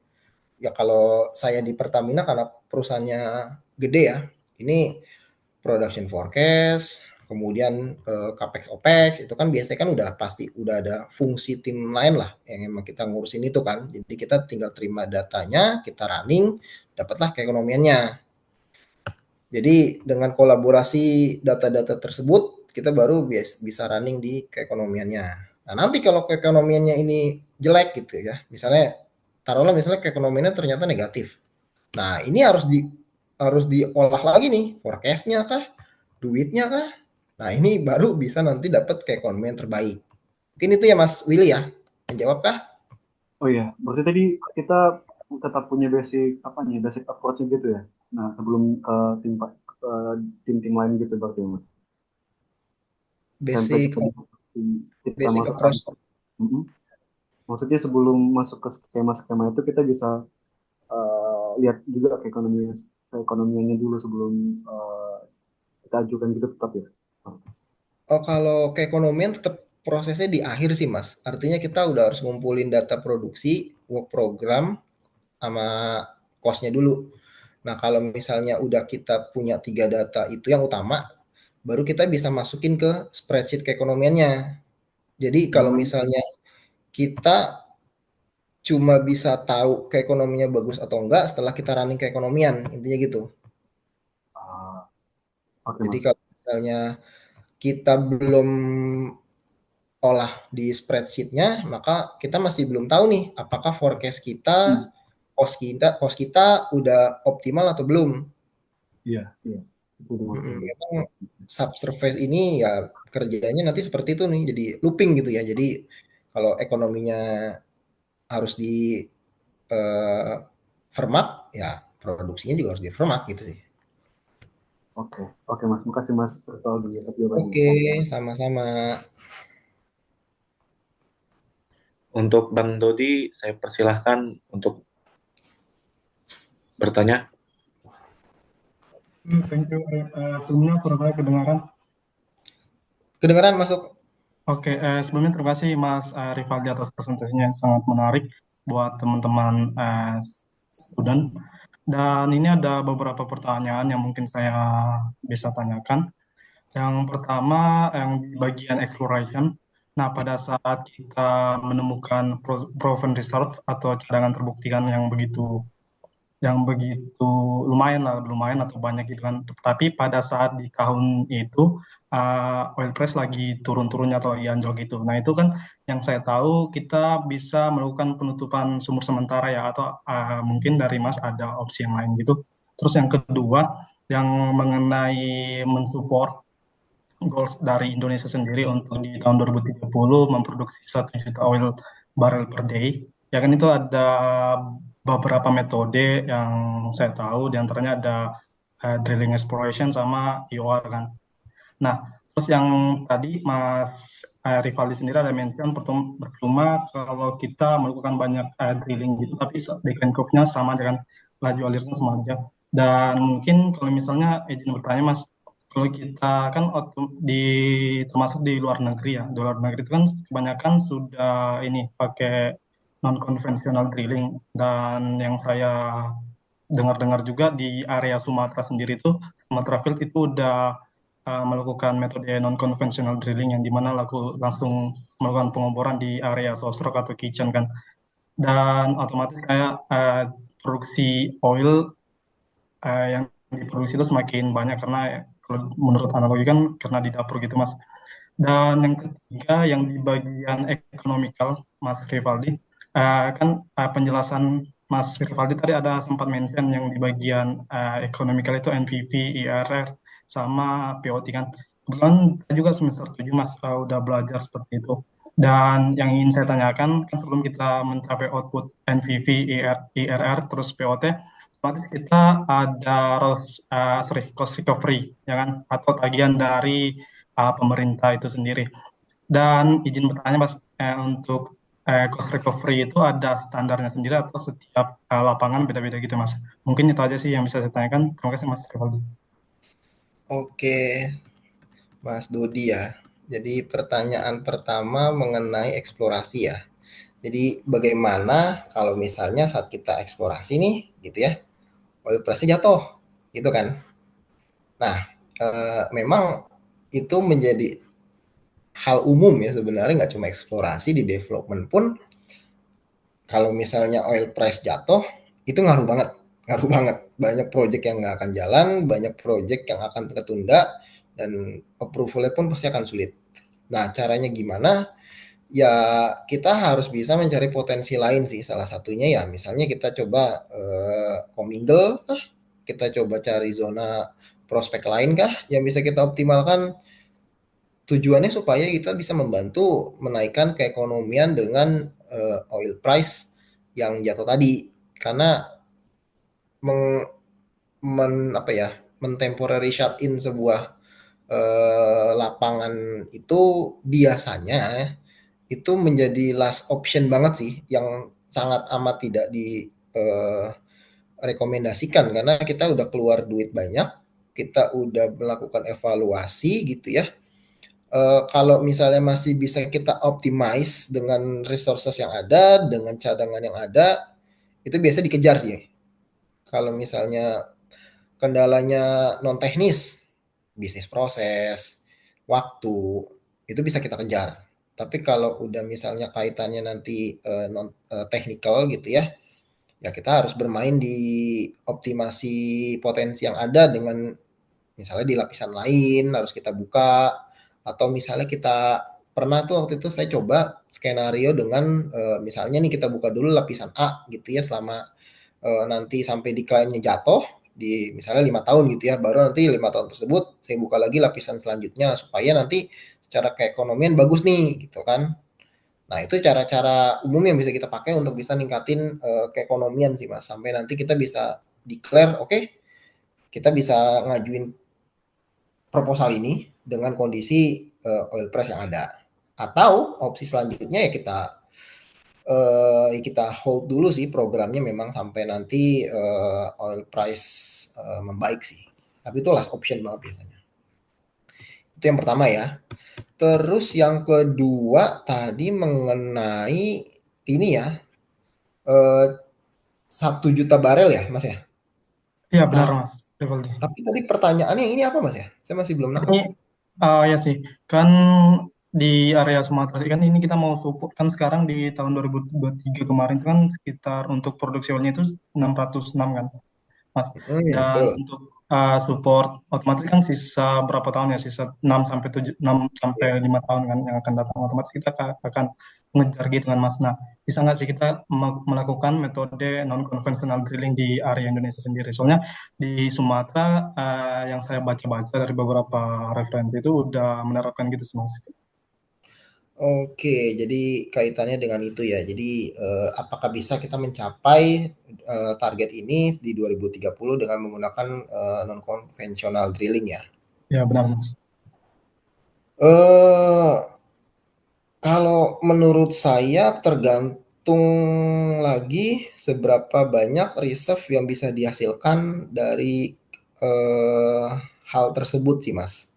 Ya kalau saya di Pertamina karena perusahaannya gede ya, ini production forecast, kemudian capex opex itu kan biasanya kan udah pasti udah ada fungsi tim lain lah yang emang kita ngurusin itu kan. Jadi kita tinggal terima datanya, kita running, dapatlah keekonomiannya. Jadi dengan kolaborasi data-data tersebut kita baru bisa running di keekonomiannya. Nah, nanti kalau keekonomiannya ini jelek gitu ya, misalnya taruhlah misalnya keekonomiannya ternyata negatif. Nah, ini harus diolah lagi nih, forecast-nya kah, duitnya kah. Nah, ini baru bisa nanti dapat keekonomian terbaik. Mungkin itu ya Mas Willy ya. Menjawab kah? Oh iya, berarti tadi kita tetap punya basic apa nih, basic approach gitu ya. Nah, sebelum ke tim-tim lain gitu berarti Mas. Sampai Basic kita basic masuk approach. Maksudnya sebelum masuk ke skema-skema itu kita bisa lihat juga keekonomiannya dulu sebelum kita ajukan gitu tetap ya. Oh, kalau keekonomian tetap prosesnya di akhir sih, Mas. Artinya kita udah harus ngumpulin data produksi, work program, sama cost-nya dulu. Nah, kalau misalnya udah kita punya 3 data itu yang utama, baru kita bisa masukin ke spreadsheet keekonomiannya. Jadi kalau misalnya kita cuma bisa tahu keekonomiannya bagus atau enggak setelah kita running keekonomian, intinya gitu. Oke, Jadi Mas. kalau misalnya kita belum olah di spreadsheet-nya, maka kita masih belum tahu nih apakah forecast kita, cost kita udah optimal atau belum. Iya, iya. Itu Memang subsurface ini ya kerjanya nanti seperti itu nih, jadi looping gitu ya. Jadi kalau ekonominya harus di firmak, ya produksinya juga harus di firmak gitu sih. Oke, oke Mas. Makasih Mas Valdi atas jawabannya. Oke, sama-sama. Untuk Bang Dodi, saya persilahkan untuk bertanya. Thank you. Sebelumnya suara saya kedengaran. Kedengaran masuk. Oke, sebelumnya terima kasih Mas Rivaldi atas presentasinya yang sangat menarik buat teman-teman student. Dan ini ada beberapa pertanyaan yang mungkin saya bisa tanyakan. Yang pertama, yang di bagian exploration. Nah, pada saat kita menemukan proven reserve atau cadangan terbuktikan yang begitu lumayan atau banyak gitu kan. Tapi pada saat di tahun itu oil price lagi turun-turunnya atau lagi anjlok gitu. Nah itu kan yang saya tahu kita bisa melakukan penutupan sumur sementara ya atau mungkin dari Mas ada opsi yang lain gitu. Terus yang kedua yang mengenai mensupport goals dari Indonesia sendiri untuk di tahun 2030 memproduksi 1 juta oil barrel per day. Ya kan itu ada beberapa metode yang saya tahu, diantaranya ada drilling exploration sama EOR kan. Nah, terus yang tadi Mas Rivaldi sendiri ada mention percuma kalau kita melakukan banyak drilling gitu, tapi decline curve-nya sama dengan laju alirnya sama aja. Dan mungkin kalau misalnya izin bertanya Mas, kalau kita kan termasuk di luar negeri ya, di luar negeri itu kan kebanyakan sudah ini pakai non konvensional drilling, dan yang saya dengar-dengar juga di area Sumatera sendiri itu Sumatera Field itu udah melakukan metode non-konvensional drilling yang dimana langsung melakukan pengeboran di area source rock atau kitchen kan. Dan otomatis kayak produksi oil yang diproduksi itu semakin banyak karena kalau menurut analogi kan karena di dapur gitu Mas. Dan yang ketiga yang di bagian ekonomikal Mas Rivaldi, kan penjelasan Mas Rivaldi tadi ada sempat mention yang di bagian ekonomikal itu NPV, IRR, sama POT kan. Kebetulan saya juga semester 7 Mas udah belajar seperti itu. Dan yang ingin saya tanyakan kan sebelum kita mencapai output NPV, IRR, terus POT, otomatis kita ada cost recovery, ya kan? Atau tagihan dari pemerintah itu sendiri. Dan izin bertanya Mas, untuk cost recovery itu ada standarnya sendiri atau setiap lapangan beda-beda gitu Mas? Mungkin itu aja sih yang bisa saya tanyakan. Terima kasih Mas Rivaldi. Oke, Mas Dodi ya. Jadi pertanyaan pertama mengenai eksplorasi ya. Jadi bagaimana kalau misalnya saat kita eksplorasi nih gitu ya, oil price-nya jatuh gitu kan. Nah, memang itu menjadi hal umum ya sebenarnya, nggak cuma eksplorasi, di development pun kalau misalnya oil price jatuh itu ngaruh banget. Banyak project yang nggak akan jalan, banyak project yang akan tertunda, dan approval-nya pun pasti akan sulit. Nah, caranya gimana? Ya kita harus bisa mencari potensi lain sih. Salah satunya ya misalnya kita coba commingle kah? Kita coba cari zona prospek lain kah yang bisa kita optimalkan. Tujuannya supaya kita bisa membantu menaikkan keekonomian dengan oil price yang jatuh tadi. Karena meng, apa ya, mentemporary shut in sebuah lapangan itu biasanya itu menjadi last option banget sih, yang sangat amat tidak direkomendasikan karena kita udah keluar duit banyak, kita udah melakukan evaluasi gitu ya. Kalau misalnya masih bisa kita optimize dengan resources yang ada, dengan cadangan yang ada, itu biasa dikejar sih. Kalau misalnya kendalanya non teknis, bisnis proses, waktu, itu bisa kita kejar. Tapi kalau udah misalnya kaitannya nanti non technical gitu ya, ya kita harus bermain di optimasi potensi yang ada dengan misalnya di lapisan lain harus kita buka, atau misalnya kita pernah tuh waktu itu saya coba skenario dengan misalnya nih kita buka dulu lapisan A gitu ya selama nanti sampai decline-nya jatuh di misalnya 5 tahun gitu ya, baru nanti 5 tahun tersebut saya buka lagi lapisan selanjutnya supaya nanti secara keekonomian bagus nih gitu kan. Nah itu cara-cara umum yang bisa kita pakai untuk bisa ningkatin keekonomian sih Mas, sampai nanti kita bisa declare oke, kita bisa ngajuin proposal ini dengan kondisi oil price yang ada. Atau opsi selanjutnya ya kita hold dulu sih programnya memang sampai nanti oil price membaik sih. Tapi itu last option banget biasanya. Itu yang pertama ya. Terus yang kedua tadi mengenai ini ya, 1 juta barel ya Mas ya. Iya benar Tapi, Mas Rivaldi. tapi tadi pertanyaannya ini apa Mas ya? Saya masih belum nangkep. Ini ya sih, kan di area Sumatera kan ini kita mau support kan sekarang di tahun 2023 kemarin kan sekitar untuk produksi oilnya itu 606 kan. Mas. Dan Betul. untuk support otomatis kan sisa berapa tahun ya? Sisa 6 sampai 7 6 sampai 5 tahun kan yang akan datang. Otomatis kita akan mengejar gitu kan Mas. Nah, bisa nggak sih kita melakukan metode non konvensional drilling di area Indonesia sendiri? Soalnya di Sumatera yang saya baca-baca dari beberapa referensi itu udah menerapkan gitu sih Mas. Oke, jadi kaitannya dengan itu ya. Jadi apakah bisa kita mencapai target ini di 2030 dengan menggunakan non konvensional drilling ya? Ya benar Mas. Eh Kalau menurut saya tergantung lagi seberapa banyak reserve yang bisa dihasilkan dari hal tersebut sih Mas.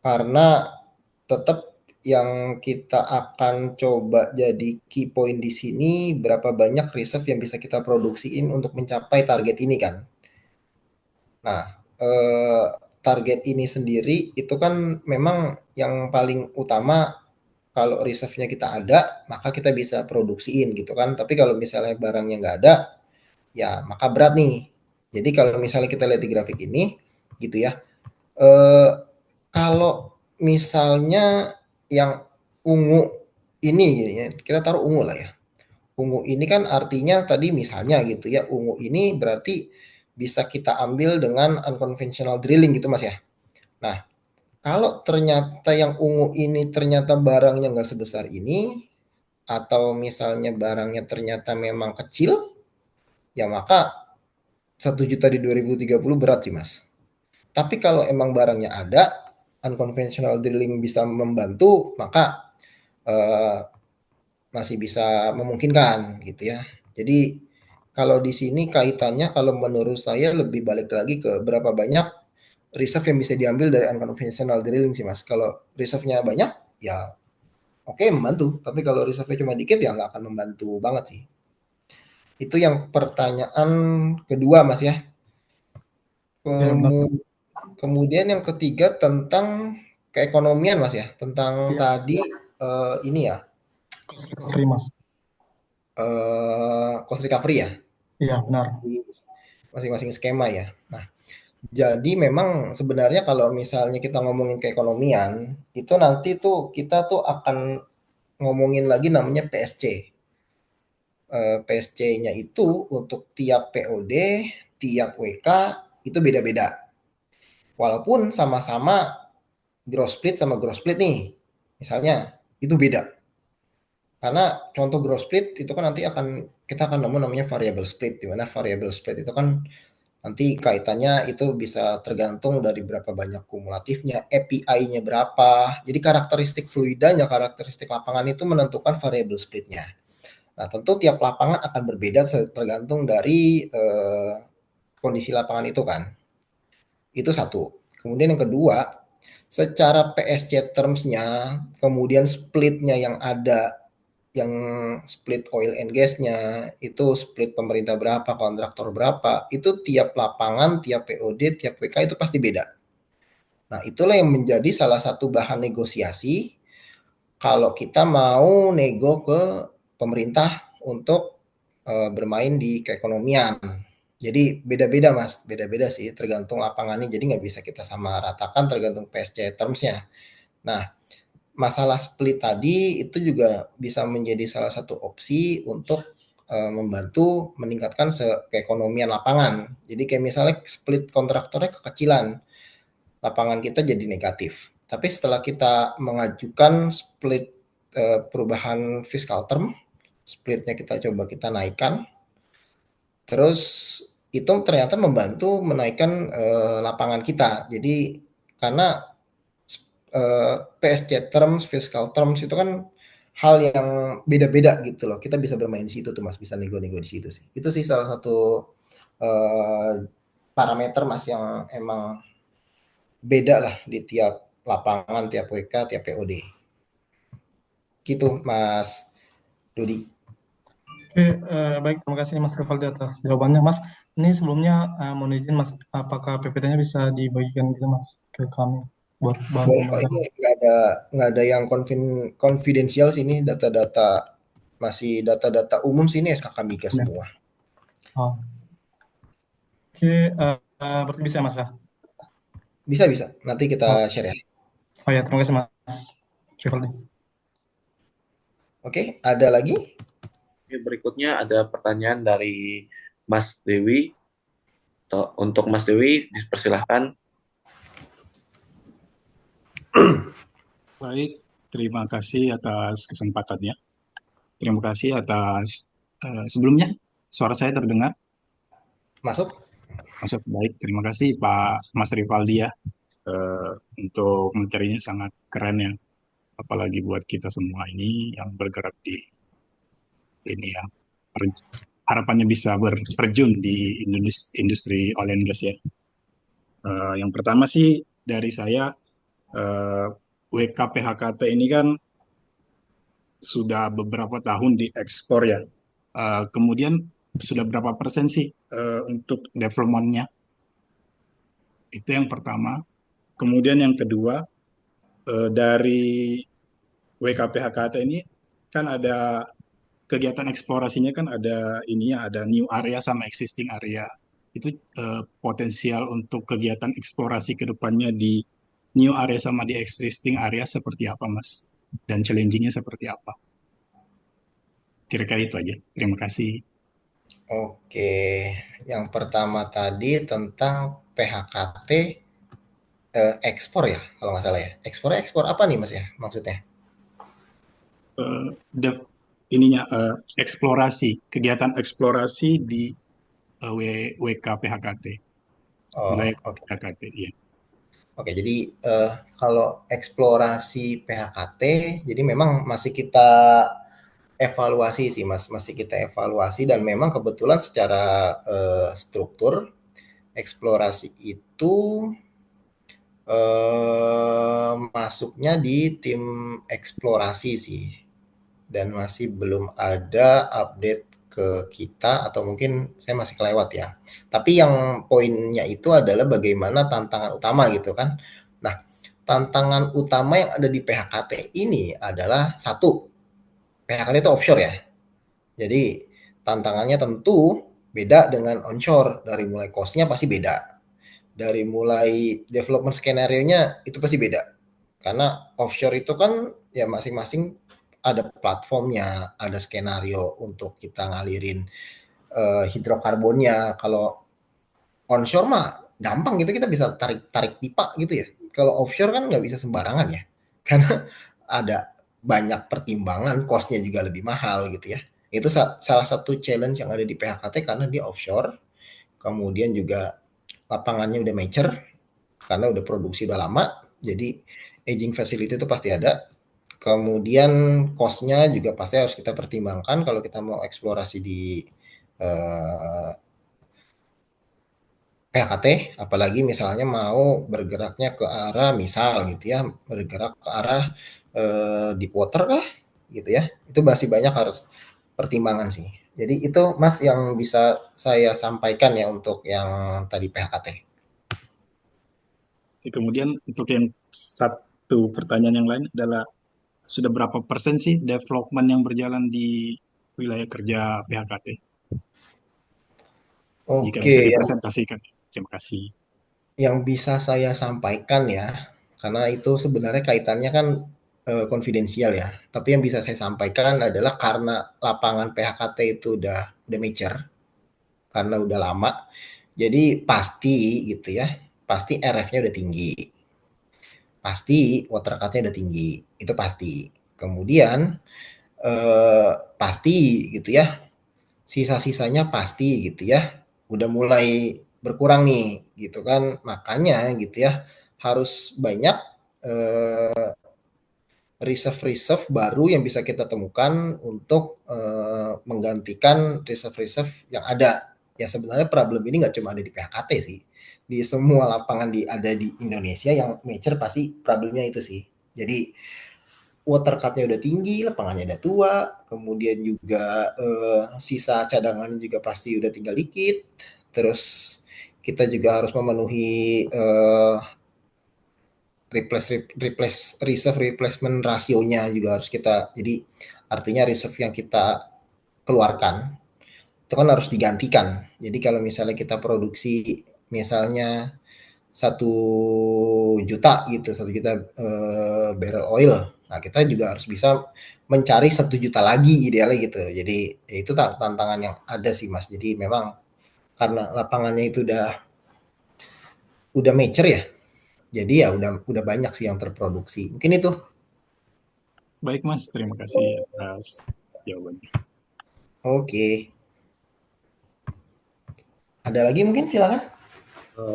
Karena tetap yang kita akan coba jadi key point di sini berapa banyak reserve yang bisa kita produksiin untuk mencapai target ini kan. Nah, target ini sendiri itu kan memang yang paling utama kalau reserve-nya kita ada, maka kita bisa produksiin gitu kan. Tapi kalau misalnya barangnya nggak ada, ya maka berat nih. Jadi kalau misalnya kita lihat di grafik ini, gitu ya. Eh, kalau misalnya yang ungu ini, gini ya, kita taruh ungu lah ya. Ungu ini kan artinya tadi misalnya gitu ya, ungu ini berarti bisa kita ambil dengan unconventional drilling gitu Mas ya. Nah, kalau ternyata yang ungu ini ternyata barangnya nggak sebesar ini, atau misalnya barangnya ternyata memang kecil, ya maka 1 juta di 2030 berat sih Mas. Tapi kalau emang barangnya ada, unconventional drilling bisa membantu, maka eh, masih bisa memungkinkan gitu ya. Jadi kalau di sini kaitannya kalau menurut saya lebih balik lagi ke berapa banyak reserve yang bisa diambil dari unconventional drilling sih Mas. Kalau reserve-nya banyak ya oke membantu, tapi kalau reserve-nya cuma dikit ya nggak akan membantu banget sih. Itu yang pertanyaan kedua Mas ya. Ya, benar. Kemudian yang ketiga tentang keekonomian Mas ya, tentang Iya, tadi ini ya recovery, Mas. cost recovery ya Iya, benar. di masing-masing skema ya. Nah, jadi memang sebenarnya kalau misalnya kita ngomongin keekonomian, itu nanti tuh kita tuh akan ngomongin lagi namanya PSC. PSC-nya itu untuk tiap POD, tiap WK itu beda-beda. Walaupun sama-sama gross split sama gross split nih. Misalnya itu beda. Karena contoh gross split itu kan nanti kita akan nemu namanya variable split, di mana variable split itu kan nanti kaitannya itu bisa tergantung dari berapa banyak kumulatifnya, API-nya berapa. Jadi karakteristik fluidanya, karakteristik lapangan itu menentukan variable splitnya. Nah, tentu tiap lapangan akan berbeda tergantung dari kondisi lapangan itu kan. Itu satu. Kemudian yang kedua, secara PSC terms-nya, kemudian splitnya yang ada, yang split oil and gas-nya, itu split pemerintah berapa, kontraktor berapa, itu tiap lapangan, tiap POD, tiap WK itu pasti beda. Nah, itulah yang menjadi salah satu bahan negosiasi kalau kita mau nego ke pemerintah untuk bermain di keekonomian. Jadi beda-beda Mas, beda-beda sih tergantung lapangannya. Jadi nggak bisa kita sama ratakan tergantung PSC terms-nya. Nah, masalah split tadi itu juga bisa menjadi salah satu opsi untuk membantu meningkatkan keekonomian lapangan. Jadi kayak misalnya split kontraktornya kekecilan, lapangan kita jadi negatif. Tapi setelah kita mengajukan split perubahan fiscal term, splitnya kita naikkan, terus itu ternyata membantu menaikkan lapangan kita. Jadi karena PSC terms, fiscal terms itu kan hal yang beda-beda gitu loh. Kita bisa bermain di situ tuh Mas, bisa nego-nego di situ sih. Itu sih salah satu parameter Mas yang emang beda lah di tiap lapangan, tiap WK, tiap POD. Gitu Mas Dodi. Oke, baik. Terima kasih Mas Rivaldi atas jawabannya, Mas. Ini sebelumnya mohon izin, Mas, apakah PPT-nya bisa dibagikan gitu, Mas, ke kami buat bahan Boleh kok, pembelajaran? ini nggak ada yang konfidensial sih, ini data-data masih data-data umum sih, ini SKK Migas Ya. semua. Oh. Oke, berarti bisa Mas ya? Bisa. Nanti kita share ya. Oh ya, terima kasih Mas Rivaldi. Oke, ada lagi? Oke, berikutnya ada pertanyaan dari Mas Dewi. Untuk Mas Dewi, dipersilahkan. Baik, terima kasih atas kesempatannya. Terima kasih atas sebelumnya suara saya terdengar? Masuk? Masuk, baik. Terima kasih Pak Mas Rivaldi ya. Untuk materinya sangat keren ya. Apalagi buat kita semua ini yang bergerak di ini ya. Harapannya bisa berterjun di industri oil and gas ya. Yang pertama sih dari saya WKPHKT ini kan sudah beberapa tahun diekspor ya. Kemudian sudah berapa persen sih untuk development-nya? Itu yang pertama. Kemudian yang kedua, dari WKPHKT ini kan ada kegiatan eksplorasinya, kan ada ininya, ada new area sama existing area. Itu potensial untuk kegiatan eksplorasi ke depannya di new area sama di existing area seperti apa, Mas? Dan challenging-nya seperti apa? Kira-kira itu aja. Terima kasih. Oke, yang pertama tadi tentang PHKT ekspor ya, kalau nggak salah ya. Ekspor apa nih Mas ya maksudnya? Eh, dev- ininya eksplorasi, kegiatan eksplorasi di WKPHKT, Oh, wilayah oke. PHKT, ya. Oke, jadi kalau eksplorasi PHKT, jadi memang masih kita evaluasi sih Mas, masih kita evaluasi dan memang kebetulan secara struktur eksplorasi itu masuknya di tim eksplorasi sih dan masih belum ada update ke kita atau mungkin saya masih kelewat ya. Tapi yang poinnya itu adalah bagaimana tantangan utama gitu kan. Nah, tantangan utama yang ada di PHKT ini adalah satu, PHKT itu offshore ya. Jadi tantangannya tentu beda dengan onshore. Dari mulai cost-nya pasti beda. Dari mulai development skenario-nya itu pasti beda. Karena offshore itu kan ya masing-masing ada platformnya, ada skenario untuk kita ngalirin hidrokarbonnya. Kalau onshore mah gampang gitu, kita bisa tarik tarik pipa gitu ya. Kalau offshore kan nggak bisa sembarangan ya, karena ada banyak pertimbangan, cost-nya juga lebih mahal gitu ya. Itu salah satu challenge yang ada di PHKT karena dia offshore, kemudian juga lapangannya udah mature karena udah produksi udah lama, jadi aging facility itu pasti ada. Kemudian cost-nya juga pasti harus kita pertimbangkan kalau kita mau eksplorasi di eh, PHKT, apalagi misalnya mau bergeraknya ke arah misal gitu ya, bergerak ke arah deep water kah gitu ya. Itu masih banyak harus pertimbangan sih. Jadi itu Mas yang bisa saya sampaikan ya untuk yang tadi PHKT. Kemudian untuk yang satu pertanyaan yang lain adalah, sudah berapa persen sih development yang berjalan di wilayah kerja PHKT? Jika Oke, bisa yang dipresentasikan. Terima kasih. bisa saya sampaikan ya, karena itu sebenarnya kaitannya kan konfidensial ya. Tapi yang bisa saya sampaikan adalah karena lapangan PHKT itu udah mature, karena udah lama, jadi pasti gitu ya, pasti RF-nya udah tinggi, pasti water cut-nya udah tinggi, itu pasti. Kemudian pasti gitu ya, sisa-sisanya pasti gitu ya, udah mulai berkurang nih gitu kan. Makanya gitu ya, harus banyak reserve-reserve baru yang bisa kita temukan untuk menggantikan reserve-reserve yang ada. Ya sebenarnya problem ini nggak cuma ada di PHKT sih. Di semua lapangan ada di Indonesia yang mature pasti problemnya itu sih. Jadi water cut-nya udah tinggi, lapangannya udah tua, kemudian juga sisa cadangan juga pasti udah tinggal dikit. Terus kita juga harus memenuhi reserve replacement rasionya juga harus kita, jadi artinya reserve yang kita keluarkan itu kan harus digantikan. Jadi kalau misalnya kita produksi misalnya 1 juta gitu, 1 juta barrel oil, nah kita juga harus bisa mencari 1 juta lagi idealnya gitu. Jadi ya itu tantangan yang ada sih Mas. Jadi memang karena lapangannya itu udah mature ya, jadi ya udah banyak sih yang terproduksi. Mungkin itu. Baik Mas, terima kasih atas jawabannya. Oke. Ada lagi mungkin silakan.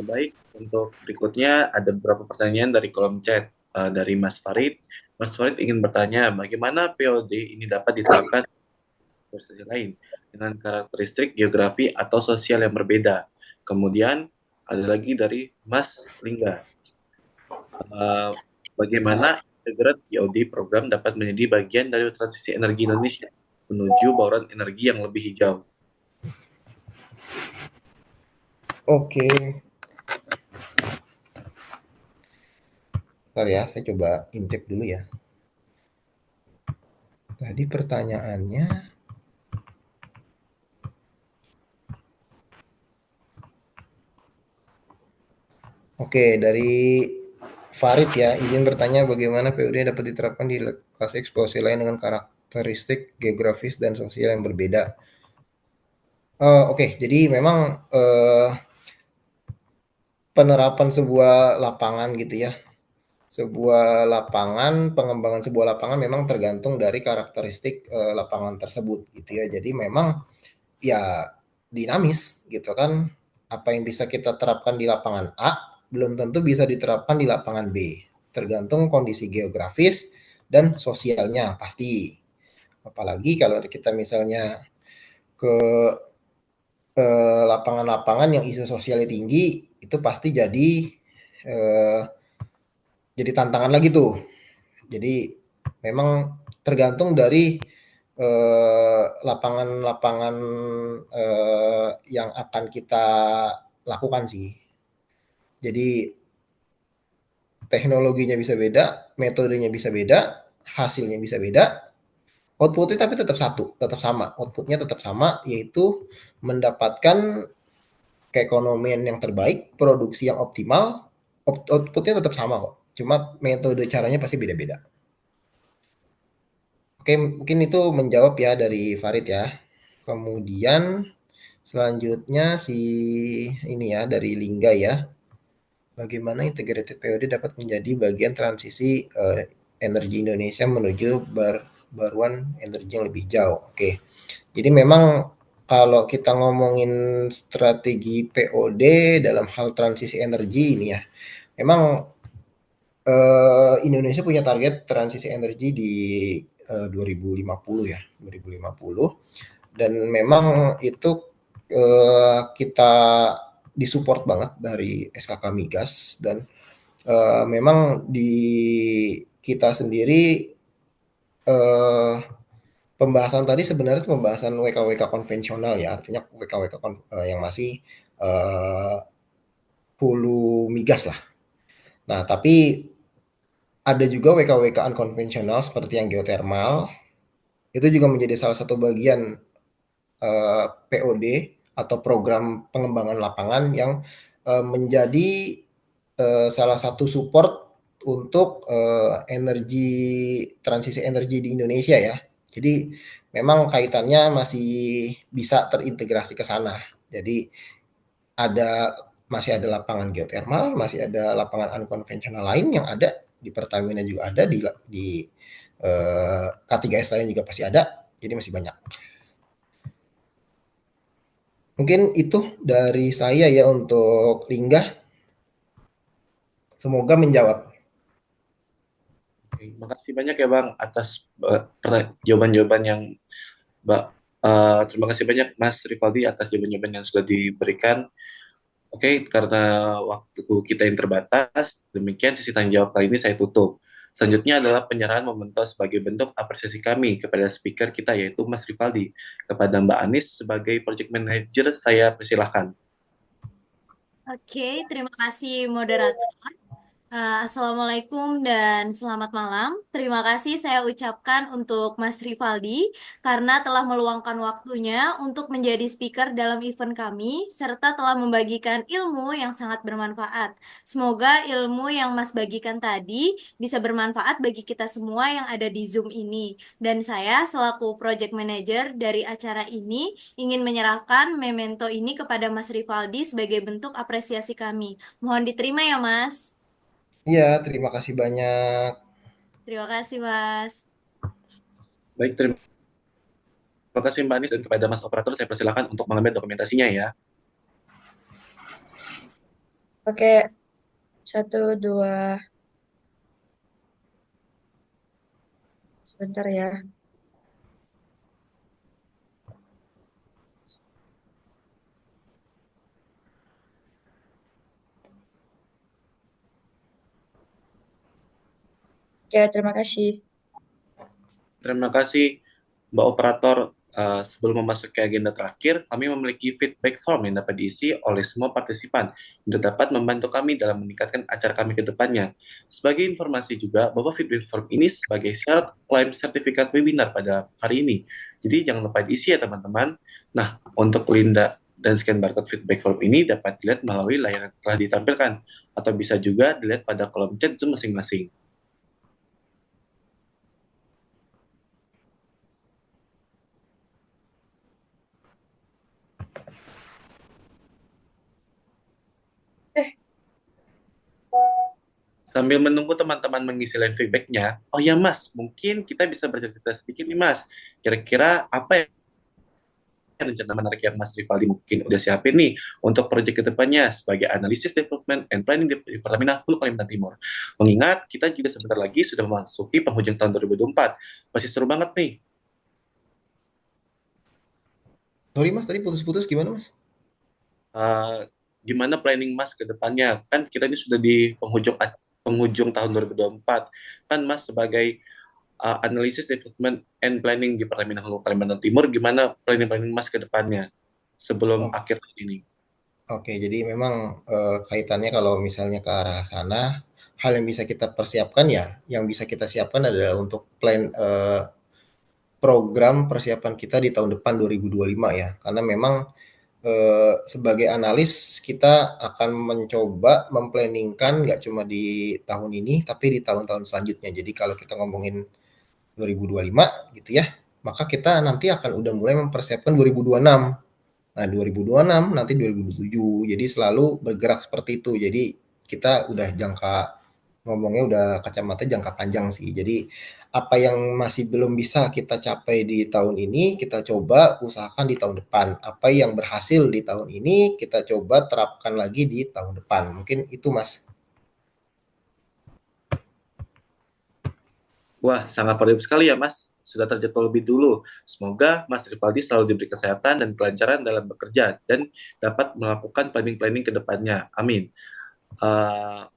Baik, untuk berikutnya ada beberapa pertanyaan dari kolom chat dari Mas Farid. Mas Farid ingin bertanya, bagaimana POD ini dapat diterapkan di organisasi lain dengan karakteristik geografi atau sosial yang berbeda. Kemudian ada lagi dari Mas Lingga, bagaimana integrated POD program dapat menjadi bagian dari transisi energi Indonesia menuju bauran energi yang lebih hijau. Oke. Bentar ya, saya coba intip dulu ya. Tadi pertanyaannya, oke, dari Farid ya, izin bertanya bagaimana PUD dapat diterapkan di lokasi eksplorasi lain dengan karakteristik geografis dan sosial yang berbeda. Oke, jadi memang penerapan sebuah lapangan gitu ya, sebuah lapangan, pengembangan sebuah lapangan memang tergantung dari karakteristik lapangan tersebut gitu ya. Jadi memang ya dinamis gitu kan. Apa yang bisa kita terapkan di lapangan A belum tentu bisa diterapkan di lapangan B. Tergantung kondisi geografis dan sosialnya pasti. Apalagi kalau kita misalnya ke lapangan-lapangan yang isu sosialnya tinggi, itu pasti eh, jadi tantangan lagi tuh. Jadi memang tergantung dari lapangan-lapangan yang akan kita lakukan sih. Jadi teknologinya bisa beda, metodenya bisa beda, hasilnya bisa beda, outputnya tapi tetap satu, tetap sama. Outputnya tetap sama, yaitu mendapatkan keekonomian yang terbaik, produksi yang optimal, outputnya tetap sama kok. Cuma metode caranya pasti beda-beda. Oke, mungkin itu menjawab ya dari Farid ya. Kemudian selanjutnya si ini ya dari Lingga ya. Bagaimana integrated POD dapat menjadi bagian transisi energi Indonesia menuju baruan energi yang lebih jauh. Oke. Jadi memang kalau kita ngomongin strategi POD dalam hal transisi energi ini ya, memang Indonesia punya target transisi energi di 2050 ya, 2050. Dan memang itu kita disupport banget dari SKK Migas dan memang di kita sendiri eh, pembahasan tadi sebenarnya itu pembahasan WKWK konvensional ya, artinya WKWK yang masih eh, hulu migas lah. Nah, tapi ada juga WKWK unkonvensional seperti yang geothermal, itu juga menjadi salah satu bagian POD atau program pengembangan lapangan yang menjadi salah satu support untuk energi transisi energi di Indonesia ya. Jadi memang kaitannya masih bisa terintegrasi ke sana. Jadi ada masih ada lapangan geothermal, masih ada lapangan unkonvensional lain yang ada di Pertamina juga ada di K3S lain juga pasti ada. Jadi masih banyak. Mungkin itu dari saya ya untuk Lingga. Semoga menjawab. Terima kasih banyak ya Bang atas jawaban-jawaban yang terima kasih banyak Mas Rivaldi atas jawaban-jawaban yang sudah diberikan. Oke, karena waktu kita yang terbatas, demikian sesi tanya jawab kali ini saya tutup. Selanjutnya adalah penyerahan memento sebagai bentuk apresiasi kami kepada speaker kita yaitu Mas Rivaldi. Kepada Mbak Anis sebagai project manager saya persilahkan. Oke, terima kasih moderator. Assalamualaikum dan selamat malam. Terima kasih saya ucapkan untuk Mas Rivaldi karena telah meluangkan waktunya untuk menjadi speaker dalam event kami serta telah membagikan ilmu yang sangat bermanfaat. Semoga ilmu yang Mas bagikan tadi bisa bermanfaat bagi kita semua yang ada di Zoom ini. Dan saya selaku project manager dari acara ini ingin menyerahkan memento ini kepada Mas Rivaldi sebagai bentuk apresiasi kami. Mohon diterima ya, Mas. Iya, terima kasih banyak. Terima kasih, Mas. Baik, terima kasih Mbak Anis dan kepada Mas Operator saya persilahkan untuk mengambil dokumentasinya ya. Oke, 1, 2. Sebentar ya. Ya, terima kasih. Terima kasih Mbak Operator Sebelum memasuki agenda terakhir, kami memiliki feedback form yang dapat diisi oleh semua partisipan untuk dapat membantu kami dalam meningkatkan acara kami ke depannya. Sebagai informasi juga, bahwa feedback form ini sebagai syarat klaim sertifikat webinar pada hari ini. Jadi jangan lupa diisi ya teman-teman. Nah, untuk Linda dan scan barcode feedback form ini dapat dilihat melalui layar yang telah ditampilkan, atau bisa juga dilihat pada kolom chat Zoom masing-masing. Sambil menunggu teman-teman mengisi line feedback-nya, oh ya Mas, mungkin kita bisa bercerita sedikit nih Mas. Kira-kira apa rencana menarik yang Mas Rivaldi mungkin udah siapin nih untuk proyek kedepannya sebagai analisis development and planning di Pertamina Hulu Kalimantan Timur. Mengingat kita juga sebentar lagi sudah memasuki penghujung tahun 2024. Masih seru banget nih. Sorry Mas, tadi putus-putus gimana Mas? Gimana planning Mas ke depannya? Kan kita ini sudah di penghujung tahun 2024. Kan Mas sebagai analisis development and planning di Pertamina Hulu Kalimantan Timur, gimana planning Mas ke depannya sebelum akhir tahun ini? Oke, jadi memang kaitannya kalau misalnya ke arah sana, hal yang bisa kita persiapkan ya, yang bisa kita siapkan adalah untuk plan program persiapan kita di tahun depan 2025 ya, karena memang sebagai analis kita akan mencoba memplanningkan nggak cuma di tahun ini, tapi di tahun-tahun selanjutnya. Jadi kalau kita ngomongin 2025 gitu ya, maka kita nanti akan udah mulai mempersiapkan 2026. Nah, 2026 nanti 2027. Jadi selalu bergerak seperti itu. Jadi kita udah ngomongnya udah kacamata jangka panjang sih. Jadi apa yang masih belum bisa kita capai di tahun ini, kita coba usahakan di tahun depan. Apa yang berhasil di tahun ini, kita coba terapkan lagi di tahun depan. Mungkin itu Mas. Wah, sangat positif sekali ya Mas. Sudah terjadwal lebih dulu. Semoga Mas Rivaldi selalu diberi kesehatan dan kelancaran dalam bekerja dan dapat melakukan planning-planning ke depannya. Amin.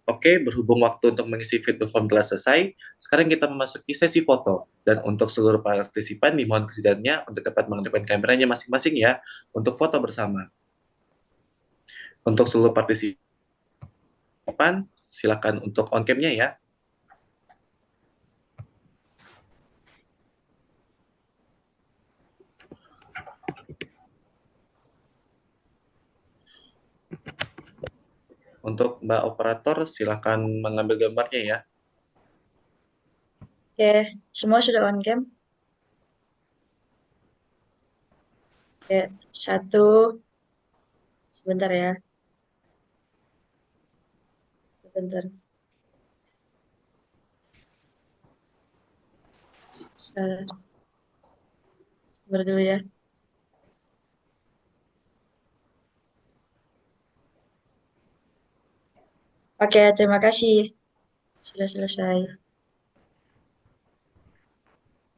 Oke, berhubung waktu untuk mengisi feedback form telah selesai, sekarang kita memasuki sesi foto. Dan untuk seluruh partisipan dimohon kesediaannya untuk dapat menghidupkan kameranya masing-masing ya, untuk foto bersama. Untuk seluruh partisipan, silakan untuk on cam-nya ya. Untuk Mbak Operator, silakan mengambil gambarnya ya. Oke, semua sudah on cam? Oke, satu. Sebentar ya. Sebentar. Sebentar dulu ya. Oke, terima kasih. Sudah selesai.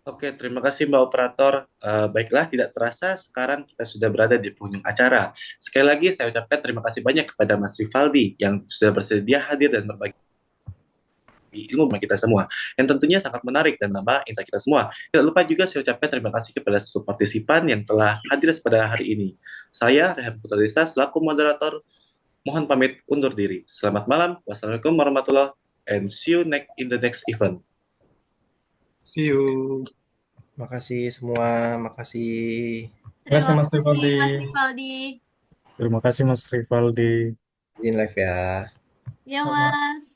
Oke, terima kasih Mbak Operator. Baiklah, tidak terasa sekarang kita sudah berada di penghujung acara. Sekali lagi saya ucapkan terima kasih banyak kepada Mas Rivaldi yang sudah bersedia hadir dan berbagi ilmu bagi kita semua, yang tentunya sangat menarik dan nambah insight kita semua. Tidak lupa juga saya ucapkan terima kasih kepada seluruh partisipan yang telah hadir pada hari ini. Saya, Rehan Putra Desa, selaku moderator, mohon pamit undur diri. Selamat malam, wassalamualaikum warahmatullahi wabarakatuh, and see you in the next event. See you. Makasih semua, makasih. Terima kasih Mas Terima kasih Rivaldi. Mas Rivaldi. Terima kasih Mas Rivaldi. Izin live ya. Ya Mas.